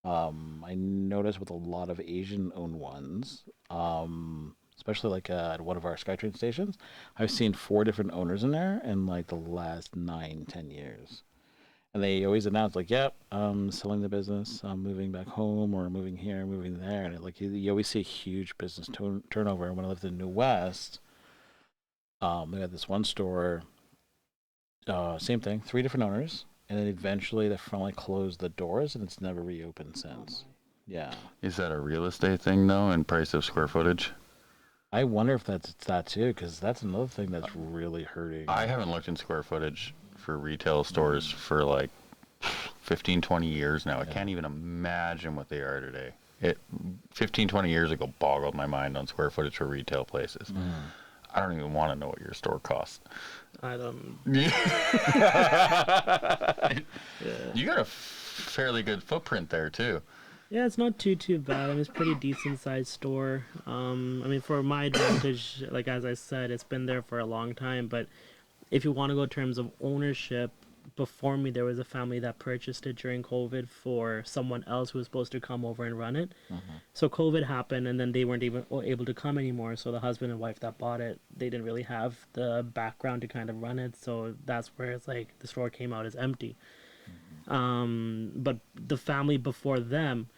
I noticed with a lot of Asian-owned ones, especially like at one of our SkyTrain stations, I've seen 4 different owners in there in like the last 9-10 years. And they always announce like, "Yep, I'm selling the business. I'm moving back home, or moving here, moving there." And you always see a huge business turnover. And when I lived in New West, they had this one store, same thing, 3 different owners, and then eventually they finally closed the doors, and it's never reopened since. Yeah. Is that a real estate thing though, in price of square footage? I wonder if that's that too, because that's another thing that's really hurting. I haven't looked in square footage for retail stores for like 15, 20 years now. I can't even imagine what they are today. 15, 20 years ago boggled my mind on square footage for retail places. I don't even want to know what your store costs. I don't. You got a fairly good footprint there too. Yeah, it's not too bad. I mean, it's a pretty decent sized store. I mean, for my advantage, like as I said, it's been there for a long time. But if you want to go in terms of ownership, before me there was a family that purchased it during COVID for someone else who was supposed to come over and run it. So COVID happened, and then they weren't even able to come anymore. So the husband and wife that bought it, they didn't really have the background to kind of run it. So that's where it's like the store came out as empty. But the family before them,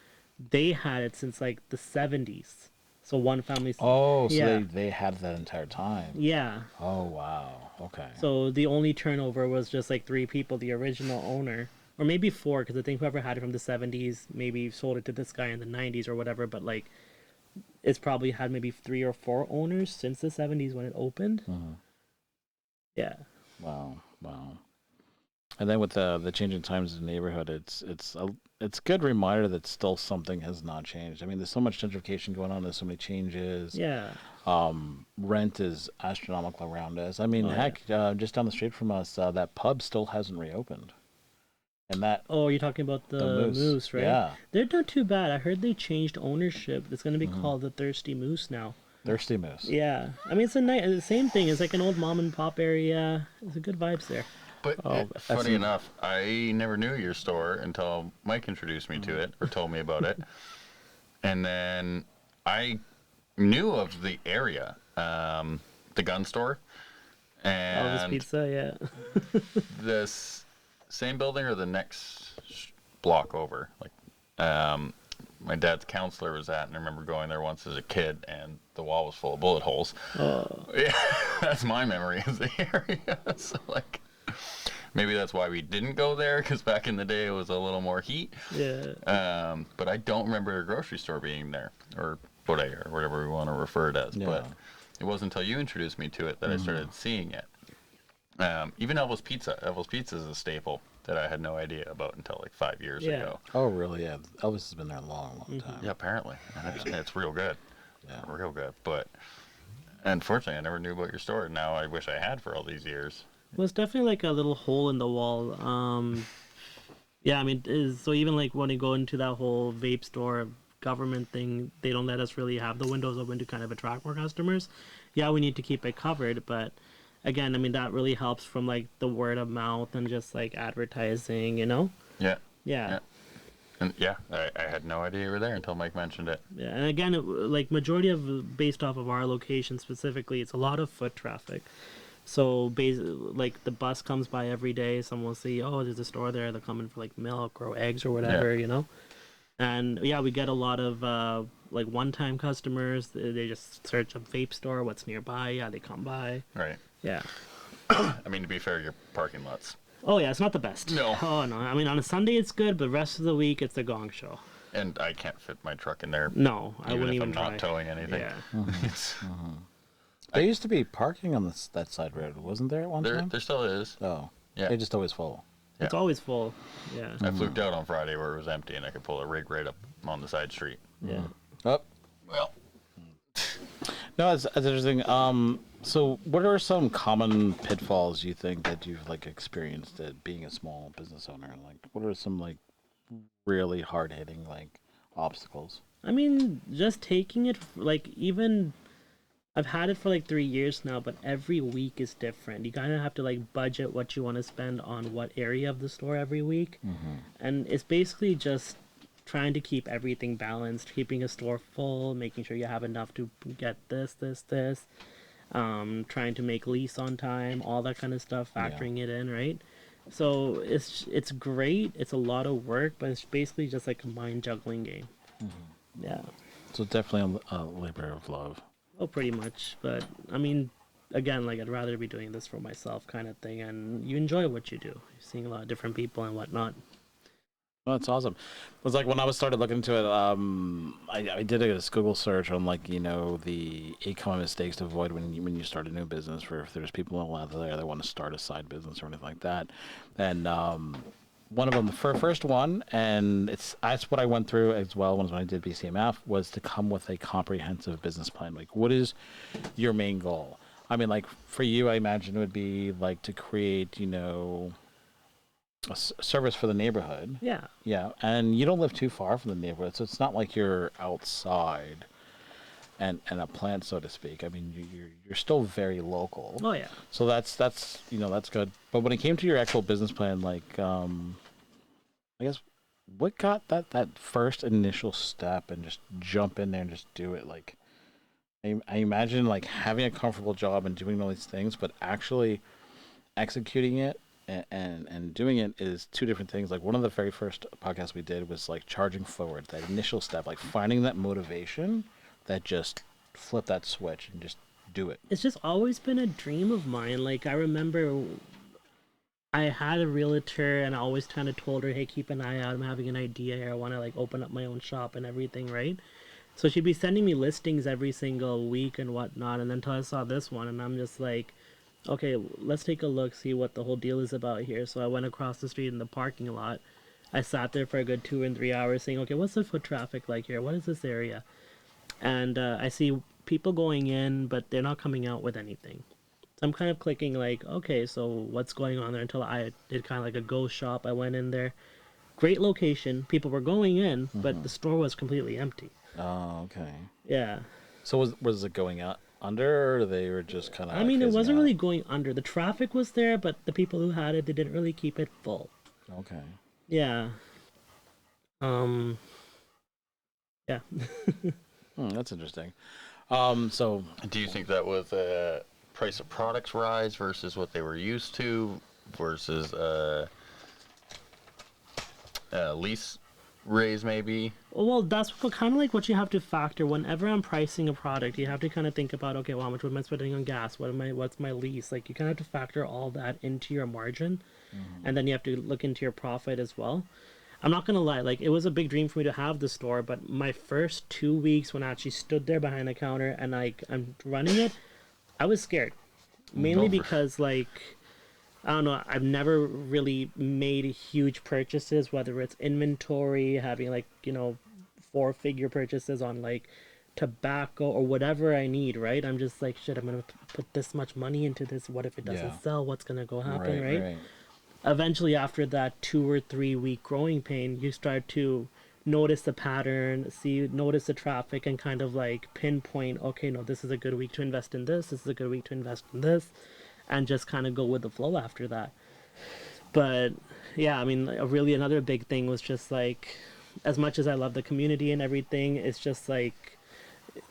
they had it since like the 70s. So one family. Oh, so yeah. they had that entire time. Yeah. Oh, wow. Okay. So the only turnover was just like 3 people, the original owner, or maybe 4, because I think whoever had it from the 70s maybe sold it to this guy in the 90s or whatever. But like, it's probably had maybe 3 or 4 owners since the 70s when it opened. Yeah. Wow. And then with the changing times in the neighborhood, it's a good reminder that still something has not changed. I mean, there's so much gentrification going on. There's so many changes. Yeah. Rent is astronomical around us. I mean, just down the street from us, that pub still hasn't reopened. And that. Oh, you're talking about the Moose, right? Yeah. They're not too bad. I heard they changed ownership. It's going to be called the Thirsty Moose now. Thirsty Moose. Yeah. I mean, it's the same thing. It's like an old mom and pop area. It's a good vibes there. But funny enough, I never knew your store until Mike introduced me to it or told me about it. And then I knew of the area, the gun store. And Elvis Pizza, yeah. this same building or the next block over. Like, my dad's counselor was at, and I remember going there once as a kid, and the wall was full of bullet holes. Oh. Yeah, that's my memory of the area. So, like, maybe that's why we didn't go there, because back in the day it was a little more heat. Yeah. But I don't remember a grocery store being there, or Bodega, or whatever we want to refer it as. Yeah. But it wasn't until you introduced me to it that I started seeing it. Even Elvis Pizza. Elvis Pizza is a staple that I had no idea about until like 5 years ago. Oh, really? Yeah. Elvis has been there a long time. Yeah, apparently. And it's real good. Yeah. Real good. But unfortunately, I never knew about your store. Now I wish I had for all these years. Well, it's definitely like a little hole in the wall. Yeah, I mean, so even like when you go into that whole vape store government thing, they don't let us really have the windows open to kind of attract more customers. Yeah, we need to keep it covered, but again, I mean, that really helps from like the word of mouth and just like advertising, you know? Yeah. Yeah. And I had no idea you were there until Mike mentioned it. Yeah, and again, like majority of based off of our location specifically, it's a lot of foot traffic. So like the bus comes by every day. Someone will see, oh, there's a store there. They're coming for like milk or eggs or whatever, you know. And yeah, we get a lot of like one-time customers. They just search a vape store, what's nearby. Yeah, they come by. Right. Yeah. I mean, to be fair, your parking lots. Oh yeah, it's not the best. No. Oh no. I mean, on a Sunday it's good, but the rest of the week it's a gong show. And I can't fit my truck in there. No, I wouldn't even if I'm try. not towing anything. Yeah. There used to be parking on that side road, wasn't there at one time? There still is. Oh, Yeah. they just always full. It's always full. Yeah. I fluked out on Friday where it was empty and I could pull a rig right up on the side street. Yeah. Oh, Well, no, it's interesting. So what are some common pitfalls you think that you've like experienced at being a small business owner? Like, what are some like really hard hitting like obstacles? I mean, just taking it like even I've had it for like 3 years now, but every week is different. You kind of have to like budget what you want to spend on what area of the store every week. And it's basically just trying to keep everything balanced, keeping a store full, making sure you have enough to get this, trying to make lease on time, all that kind of stuff, factoring it in, right? So it's great. It's a lot of work, but it's basically just like a mind juggling game. Yeah. So definitely a labor of love. Oh, pretty much. But I mean, again, like I'd rather be doing this for myself, kind of thing. And you enjoy what you do. You're seeing a lot of different people and whatnot. Well, that's awesome. It was like when I started looking into it, I did a Google search on like, you know, the 8 common mistakes to avoid when you start a new business, for if there's people out there that want to start a side business or anything like that. And one of them, the first one, and that's what I went through as well when I did BCMF, was to come with a comprehensive business plan. Like, what is your main goal? I mean, like for you, I imagine it would be like to create, you know, a service for the neighborhood. Yeah. Yeah, and you don't live too far from the neighborhood, so it's not like you're outside and a plant, so to speak. I mean, you're still very local. Oh yeah. So that's you know, that's good. But when it came to your actual business plan, like I guess what got that first initial step and just jump in there and just do it? Like I imagine like having a comfortable job and doing all these things, but actually executing it and doing it is two different things. Like one of the very first podcasts we did was like charging forward, that initial step, like finding that motivation that just flip that switch and just do it. It's just always been a dream of mine. Like I remember I had a realtor and I always kind of told her, hey, keep an eye out. I'm having an idea here. I want to like open up my own shop and everything, right? So she'd be sending me listings every single week and whatnot. And then until I saw this one and I'm just like, okay, let's take a look, see what the whole deal is about here. So I went across the street in the parking lot. I sat there for a good 2 and 3 hours saying, okay, what's the foot traffic like here? What is this area? And I see people going in, but they're not coming out with anything. So I'm kind of clicking like, okay, so what's going on there, until I did kind of like a ghost shop. I went in there. Great location. People were going in, but the store was completely empty. Oh, okay. Yeah. So was it going out under, or they were just kind of? I mean, it wasn't really going under. The traffic was there, but the people who had it, they didn't really keep it full. Okay. Yeah. Yeah. That's interesting. So do you think that was price of products rise versus what they were used to versus lease raise maybe? Well, that's kind of like what you have to factor whenever I'm pricing a product. You have to kind of think about, okay, well, how much am I spending on gas? What's my lease? Like, you kind of have to factor all that into your margin, and then you have to look into your profit as well. I'm not gonna lie, like it was a big dream for me to have the store, but my first 2 weeks when I actually stood there behind the counter and like I'm running it, I was scared, mainly because like I don't know, I've never really made huge purchases, whether it's inventory, having like, you know, 4-figure purchases on like tobacco or whatever I need, right? I'm just like, shit, I'm gonna put this much money into this. What if it doesn't sell? What's gonna go happen, right? Eventually, after that 2 or 3 week growing pain, you start to notice the pattern, notice the traffic, and kind of like pinpoint, okay, no, this is a good week to invest in this. This is a good week to invest in this. and just kind of go with the flow after that. But yeah, I mean, really another big thing was just like, as much as I love the community and everything, it's just like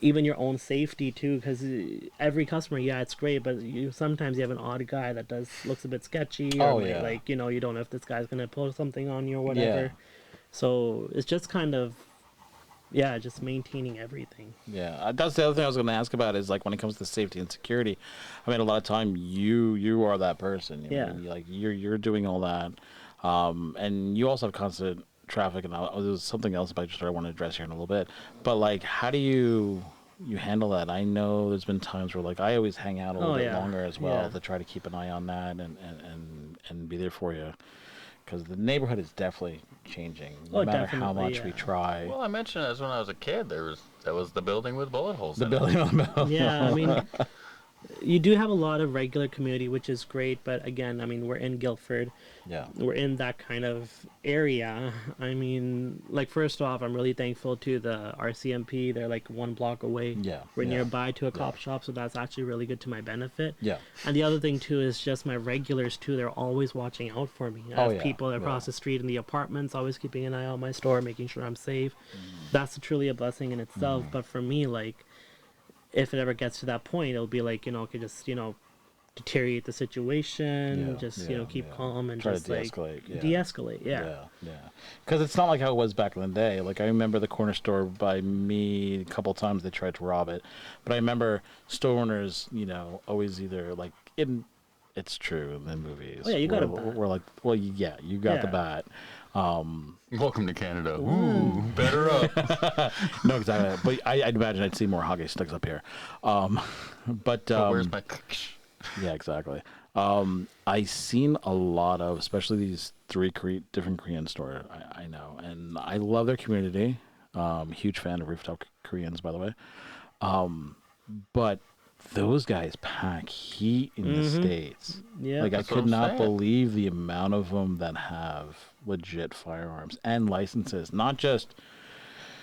even your own safety too, because every customer, yeah, it's great, but sometimes you have an odd guy that looks a bit sketchy, or like you don't know if this guy's gonna post something on you or whatever. Yeah. So it's just kind of, yeah, just maintaining everything. Yeah, that's the other thing I was going to ask about is like when it comes to safety and security. I mean, a lot of time you are that person. Yeah. Like you're doing all that, and you also have constant traffic. And there's something else about your story I want to address here in a little bit. But like, how do you handle that? I know there's been times where like I always hang out a little bit longer as well to try to keep an eye on that and be there for you. Because the neighborhood is definitely changing, no matter how much we try. Well, I mentioned as when I was a kid, that was the building with bullet holes. The building on the Yeah, I mean, you do have a lot of regular community, which is great. But again, I mean, we're in Guildford. Yeah. We're in that kind of area. I mean, like, first off, I'm really thankful to the RCMP. They're like 1 block away. Yeah. We're nearby to a cop shop, so that's actually really good to my benefit. Yeah. And the other thing, too, is just my regulars, too. They're always watching out for me. I have people across the street in the apartments, always keeping an eye on my store, making sure I'm safe. That's truly a blessing in itself. But for me, like, if it ever gets to that point, it'll be like, okay, just, deteriorate the situation, keep calm and try just to de-escalate. De-escalate, Yeah. Because it's not like how it was back in the day. Like, I remember the corner store by me, a couple times they tried to rob it. But I remember store owners, always either, like, it's true in the movies. Oh, yeah, you got a bat. We're like, well, yeah, you got the bat. Welcome to Canada. Ooh, better up. No, exactly. But I'd imagine I'd see more hockey sticks up here. But where's my... Yeah, exactly. I seen a lot of, especially these 3 different Korean stores. I know, and I love their community. Huge fan of rooftop Koreans, by the way. But those guys pack heat in the States. Yeah, like I could not believe the amount of them that have legit firearms and licenses, not just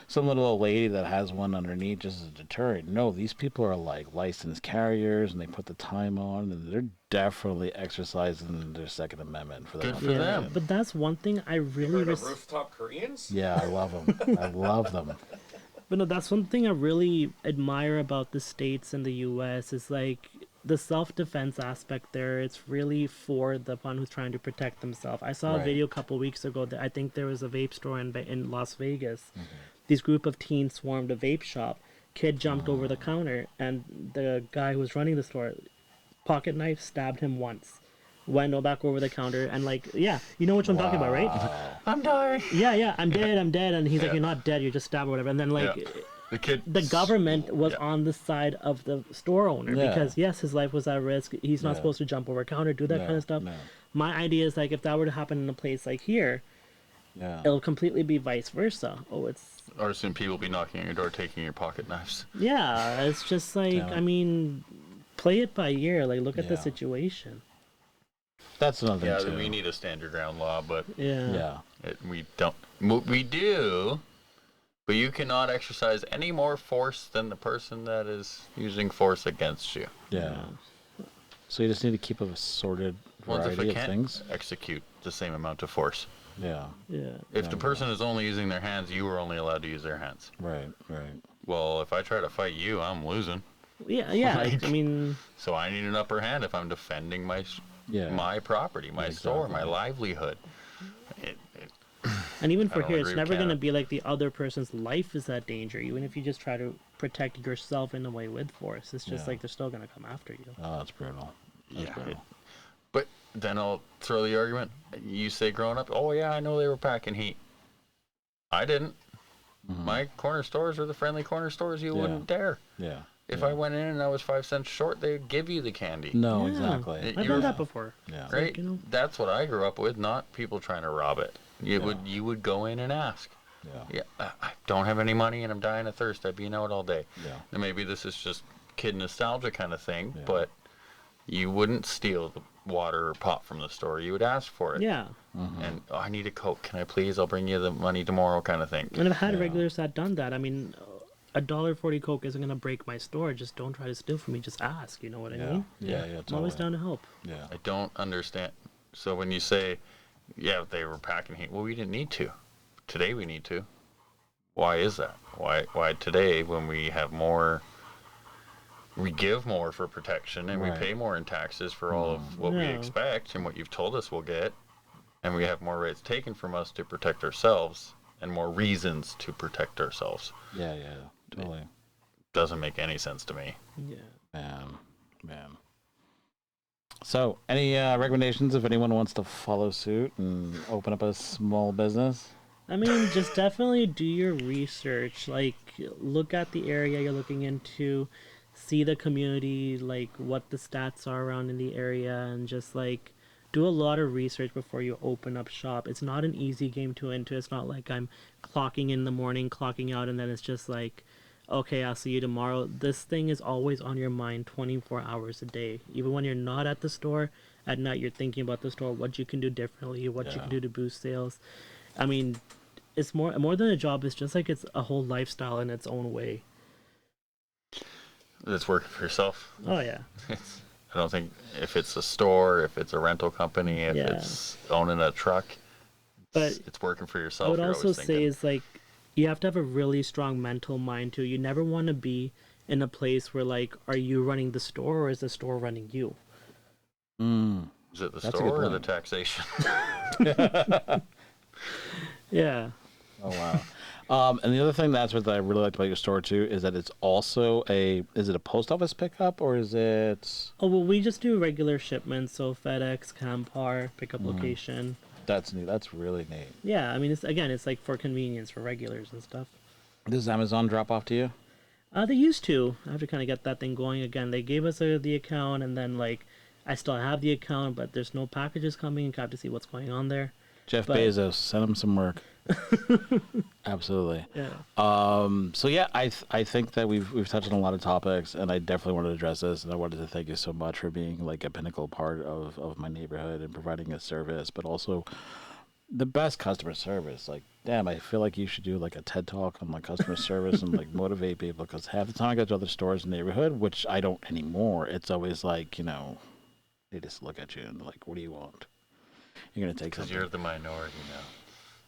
some little old lady that has one underneath just as a deterrent. No, these people are like licensed carriers, and they put the time on, and they're definitely exercising their Second Amendment for Good them. for them. But that's one thing I really rooftop Koreans? Yeah, I love them. I love them. But no, that's one thing I really admire about the States and the U.S. is like the self-defense aspect there. It's really for the one who's trying to protect themselves. I saw a video a couple weeks ago that I think there was a vape store in Las Vegas. These group of teens swarmed a vape shop. Kid jumped over the counter, and the guy who was running the store, pocket knife, stabbed him once. Went back over the counter, and you know which one I'm talking about, right? I'm dying. Yeah, I'm dead. And he's like, you're not dead, you're just stabbed or whatever. And then the government was on the side of the store owner because yes, his life was at risk. He's not supposed to jump over a counter, do that kind of stuff. My idea is like if that were to happen in a place like here, it'll completely be vice versa. RCMP will be knocking on your door, taking your pocket knives. Yeah, it's just like I mean, play it by ear. Like look at the situation. That's another thing Yeah, too. we need a standard ground law, but we don't. We do, but you cannot exercise any more force than the person that is using force against you. Yeah. So you just need to keep a sorted variety of things. Execute the same amount of force. Yeah. If the person is only using their hands, you are only allowed to use their hands. Right. Well, if I try to fight you, I'm losing. Yeah. I mean. So I need an upper hand if I'm defending my property, my store, my livelihood. And even for here, it's never going to be like the other person's life is at danger. Even if you just try to protect yourself in a way with force, it's just like they're still going to come after you. Oh, that's brutal. But then I'll throw the argument. You say growing up, oh yeah, I know they were packing heat. I didn't. My corner stores are the friendly corner stores you wouldn't dare. Yeah. If I went in and I was 5 cents short, they'd give you the candy. No, exactly. I've done that before. Yeah. Right? That's what I grew up with, not people trying to rob it. You would go in and ask. Yeah. I don't have any money and I'm dying of thirst. I've been out all day. Yeah. And maybe this is just kid nostalgia kind of thing, but you wouldn't steal the water or pop from the store. You would ask for it. Yeah. And I need a Coke. Can I please? I'll bring you the money tomorrow kind of thing. And I've had regulars that done that. I mean, $1.40 Coke isn't gonna break my store. Just don't try to steal from me. Just ask. You know what I mean? Yeah. I'm always down to help. Yeah. I don't understand. So when you say, yeah, they were packing heat, well, we didn't need to. Today we need to. Why is that? Why today when we have more, we give more for protection and we pay more in taxes for all of what we expect and what you've told us we'll get, and we have more rates taken from us to protect ourselves and more reasons to protect ourselves. Yeah, totally. Doesn't make any sense to me. Yeah. Man. So, any recommendations if anyone wants to follow suit and open up a small business? I mean, just definitely do your research. Like, look at the area you're looking into, see the community, like what the stats are around in the area, and just like do a lot of research before you open up shop. It's not an easy game to enter. It's not like I'm clocking in the morning, clocking out, and then it's just like, okay, I'll see you tomorrow. This thing is always on your mind 24 hours a day. Even when you're not at the store, at night you're thinking about the store, what you can do differently, what you can do to boost sales. I mean, it's more than a job. It's just like it's a whole lifestyle in its own way. It's working for yourself. Oh yeah. I don't think if it's a store, if it's a rental company, if it's owning a truck, but it's working for yourself. I would You're also always say thinking. is like you have to have a really strong mental mind too. You never want to be in a place where like, are you running the store or is the store running you? Is it the That's a store good or the point. taxation? Yeah. Oh wow. And the other thing that's what I really liked about your store too is that it's also is it a post office pickup or is it? Oh well, we just do regular shipments, so FedEx, Campar, pickup location. That's neat. That's really neat. Yeah, I mean, it's like for convenience for regulars and stuff. Does Amazon drop off to you? They used to. I have to kind of get that thing going again. They gave us the account, and then like I still have the account, but there's no packages coming. I have to see what's going on there. Jeff But- Bezos, send him some work. Absolutely. Yeah. So yeah, I think that we've touched on a lot of topics, and I definitely wanted to address this, and I wanted to thank you so much for being like a pinnacle part of my neighborhood and providing a service, but also the best customer service. Like, damn, I feel like you should do like a TED talk on like customer service and like motivate people, because half the time I go to other stores in the neighborhood, which I don't anymore, it's always like, they just look at you and like, what do you want? You're gonna take Because something. you're the minority now.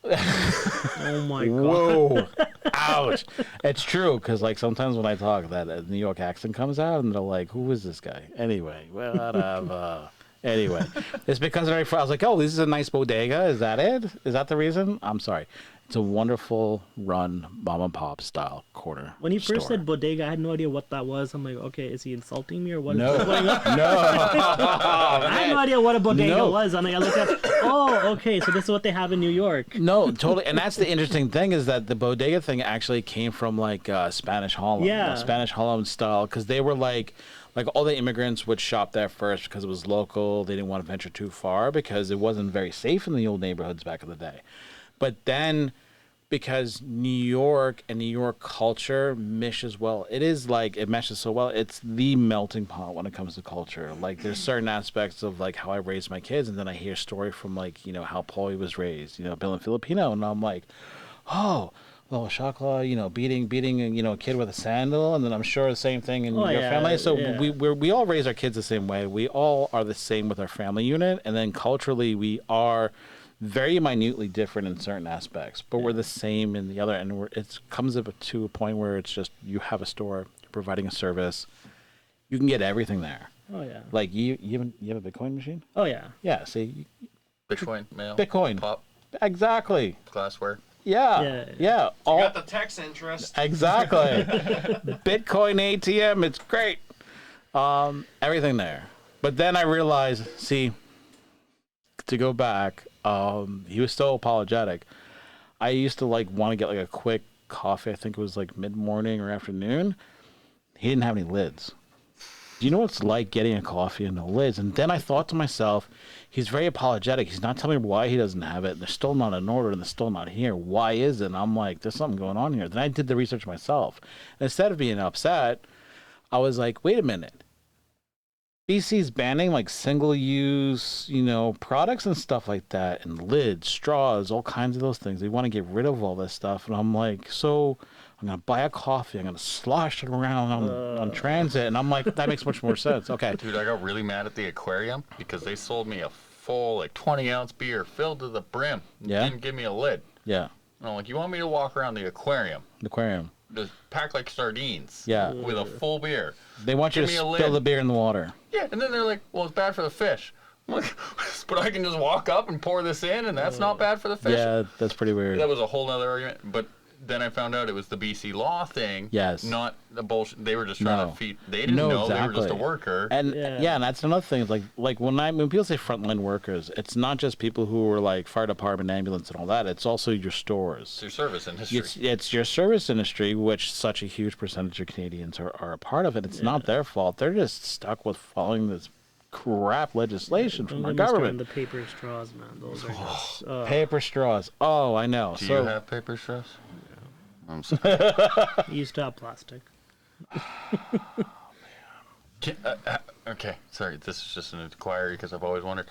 Oh my god. Whoa! Ouch! It's true, because like sometimes when I talk, that New York accent comes out, and they're like, "Who is this guy?" Anyway, whatever. Anyway, it's because I was like, "Oh, this is a nice bodega. Is that it? Is that the reason?" I'm sorry. It's a wonderful run mom and pop style corner. When he first store. said bodega, I had no idea what that was. I'm like, okay, is he insulting me or what? No, What's going on? no. I had no idea what a bodega No. was. I'm like, I looked up. Oh, okay, so this is what they have in New York. No, totally. And that's the interesting thing, is that the bodega thing actually came from like Spanish Harlem. Yeah. Spanish Harlem style, because they were like all the immigrants would shop there first because it was local. They didn't want to venture too far because it wasn't very safe in the old neighborhoods back in the day. But then, because New York and New York culture meshes well, it meshes so well. It's the melting pot when it comes to culture. Like, there's certain aspects of like how I raised my kids, and then I hear a story from like, how Paulie was raised, Bill and Filipino, and I'm like, oh, little Shakla, beating a kid with a sandal, and then I'm sure the same thing in your family. So we all raise our kids the same way. We all are the same with our family unit, and then culturally we are very minutely different in certain aspects, but we're the same in the other. And it comes up to a point where it's just, you have a store, you're providing a service, you can get everything there. Oh yeah. Like you have a Bitcoin machine? Oh yeah. Yeah. See, Bitcoin, mail, Bitcoin. pop, Exactly. glassware. Yeah. Yeah. All, Got the tax interest. exactly. Bitcoin ATM. It's great. Everything there. But then I realized, see, to go back, he was still apologetic. I used to like want to get like a quick coffee. I think it was like mid-morning or afternoon. He didn't have any lids. Do you know what it's like getting a coffee and no lids? And then I thought to myself, he's very apologetic. He's not telling me why he doesn't have it. And they're still not in order, and they're still not here. Why is it? And I'm like, there's something going on here. Then I did the research myself. And instead of being upset, I was like, wait a minute. BC's banning like single-use, products and stuff like that, and lids, straws, all kinds of those things. They want to get rid of all this stuff, and I'm like, so I'm gonna buy a coffee, I'm gonna slosh it around on transit, and I'm like, that makes much more sense. Okay, Dude, I got really mad at the aquarium because they sold me a full 20-ounce beer filled to the brim. Yeah. Didn't give me a lid. yeah, And I'm like, you want me to walk around the aquarium, just packed like sardines, Yeah. with a full beer? they want you to Give me a spill lid. the beer in the water. Yeah, and then they're like, well, it's bad for the fish. I'm like, but I can just walk up and pour this in, and that's not bad for the fish. Yeah, that's pretty weird. That was a whole other argument. But then I found out it was the BC law thing. Yes. Not the bullshit. They were just trying No. to feed. They didn't No, know they were just a exactly. worker. And Yeah. and that's another thing. Is like when people say frontline workers, it's not just people who are like fire department, ambulance, and all that. It's also your stores. It's your service industry. It's your service industry, which such a huge percentage of Canadians are a part of it. It's not their fault. They're just stuck with following this crap legislation from Don't our get me started on government. the paper straws, man. Those are just. Paper straws. Oh, I know. Do so you have paper straws? I'm sorry. You used to have plastic. Okay, sorry. This is just an inquiry because I've always wondered.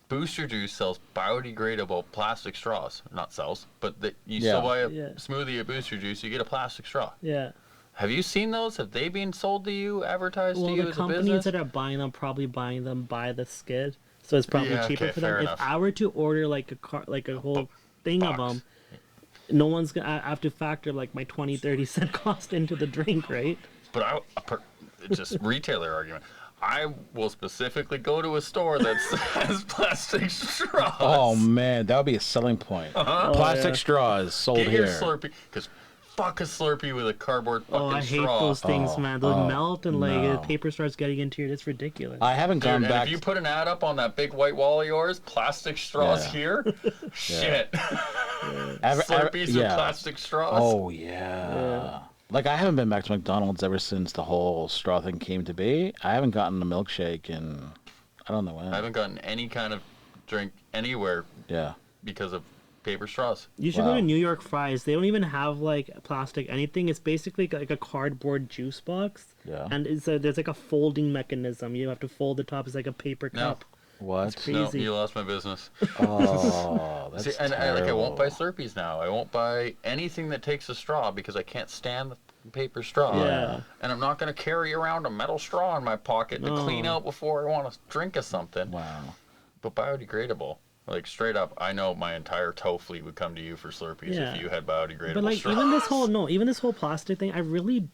Booster Juice sells biodegradable plastic straws. Not sells, but you still buy a Yeah. smoothie at Booster Juice, you get a plastic straw. Yeah. Have you seen those? Have they been sold to you, advertised Well, to you the as a companies business? that are buying them probably buying them by the skid, so it's probably Yeah, cheaper okay, for them. fair If enough. I were to order like a whole thing of box. them, no one's gonna. I have to factor like my 20-30 cent cost into the drink, right? But it's just retailer argument. I will specifically go to a store that has plastic straws. oh man, that would be a selling point. Plastic yeah. straws sold Get here. your Slurpee, because fuck a Slurpee with a cardboard fucking Oh, I hate straw. those things, man. Those melt and like no. paper starts getting into it. It's ridiculous. I haven't Dude, gone and back. if you put an ad up on that big white wall of yours, plastic straws Yeah. here, shit. Slurpees with yeah. plastic straws. Oh yeah. Like I haven't been back to McDonald's ever since the whole straw thing came to be. I haven't gotten a milkshake in I don't know when. I haven't gotten any kind of drink anywhere Yeah. because of paper straws. You should Wow. go to New York Fries. They don't even have like plastic anything. It's basically like a cardboard juice box. Yeah. And there's like a folding mechanism. You have to fold the top. It's like a paper No. cup. What? No, Easy. you lost my business. Oh, that's See, and I won't buy terrible. Slurpees now. I won't buy anything that takes a straw because I can't stand the paper straw. Yeah. And I'm not going to carry around a metal straw in my pocket to clean No. out before I want to drink of something. Wow. But biodegradable. Like straight up, I know my entire tow fleet would come to you for Slurpees Yeah. if you had biodegradable But like straws. even this whole plastic thing, I really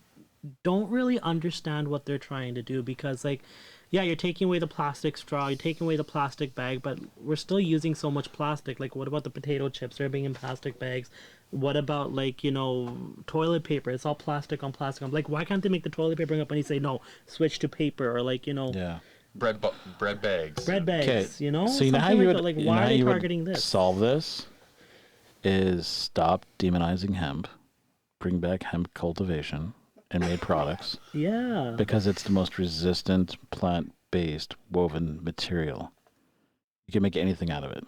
don't really understand what they're trying to do because like yeah, you're taking away the plastic straw, you're taking away the plastic bag, but we're still using so much plastic. Like what about the potato chips? They're being in plastic bags. What about like, toilet paper? It's all plastic on plastic. I'm like, why can't they make the toilet paper up and you say no, switch to paper or like, Yeah. bread bags. bread bags, Okay. So you know how something you like would that. Like you know why how are they you would targeting this? solve this is stop demonizing hemp, bring back hemp cultivation and made products Yeah. because it's the most resistant plant-based woven material. You can make anything out of it.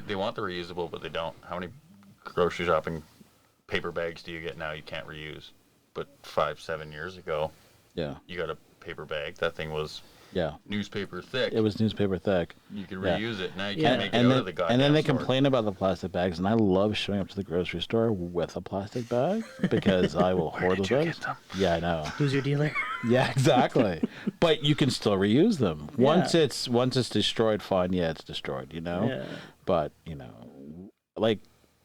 They want the reusable, but they don't. How many grocery shopping paper bags do you get now you can't reuse? But 5-7 years ago, Yeah. you got a paper bag. That thing was Yeah. newspaper thick. It was newspaper thick. You could yeah. reuse it. Now you Yeah. can't make it And out then, of the goddamn and then they store. complain about the plastic bags, and I love showing up to the grocery store with a plastic bag because I will hoard did those you bags. get them? Yeah, I know. Who's your dealer? Yeah, exactly. But you can still reuse them. Once it's destroyed, fine. Yeah, it's destroyed. Yeah. But like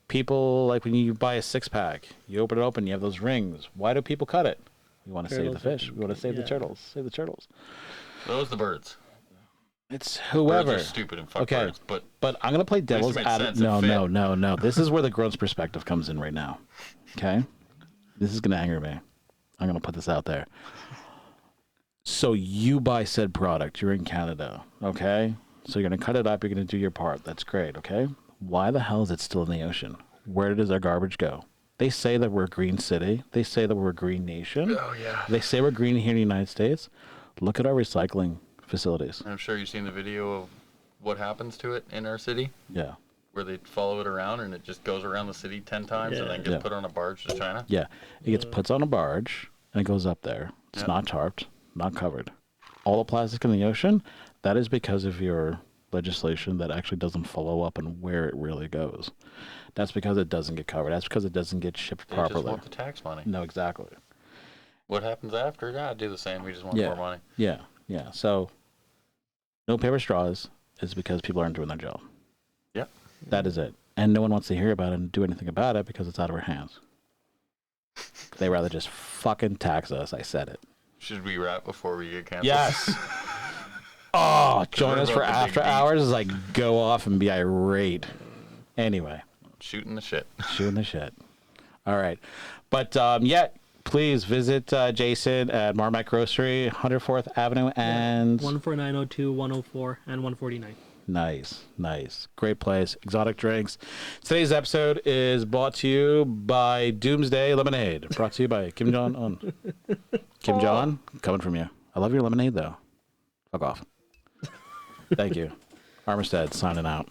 people like when you buy a 6-pack, you open it open, you have those rings. Why do people cut it? We want to save the Turtles, fish. We want to save the yeah. turtles. Save the turtles. Those the birds. It's Birds whoever. are stupid and fuck Okay. birds. But But I'm gonna play devil's made advocate. sense. It No. This is where the Grunts perspective comes in right now. Okay, this is gonna anger me. I'm gonna put this out there. So you buy said product. You're in Canada. Okay, so you're gonna cut it up. You're gonna do your part. That's great. Okay, why the hell is it still in the ocean? Where does our garbage go? They say that we're a green city. They say that we're a green nation. oh yeah. They say we're green here in the United States. Look at our recycling facilities. I'm sure you've seen the video of what happens to it in our city, Yeah. where they follow it around and it just goes around the city 10 times and then gets Yeah. put on a barge to China. Yeah, it gets put on a barge and it goes up there. It's Yep. not tarped, not covered. all the plastic in the ocean, that is because of your legislation that actually doesn't follow up on where it really goes. That's because it doesn't get covered. That's because it doesn't get shipped They properly. just want the tax money. No, exactly. What happens after? Yeah, do the same. We just want more money. Yeah, yeah. So, no paper straws is because people aren't doing their job. Yep. That is it. And no one wants to hear about it and do anything about it because it's out of our hands. They rather just fucking tax us. I said it. Should we wrap before we get canceled? Yes. Oh, join us for about the after big beat. hours is like go off and be irate. Anyway, Shooting the shit. shooting the shit. All right. But yeah, please visit Jaison at Marmac Grocery, 104th Avenue and 14902, 104, and 149. Nice. Great place. Exotic drinks. Today's episode is brought to you by Doomsday Lemonade. Brought to you by Kim Jong-un. Kim Jong, coming from you. I love your lemonade, though. Fuck off. Thank you. Armistead signing out.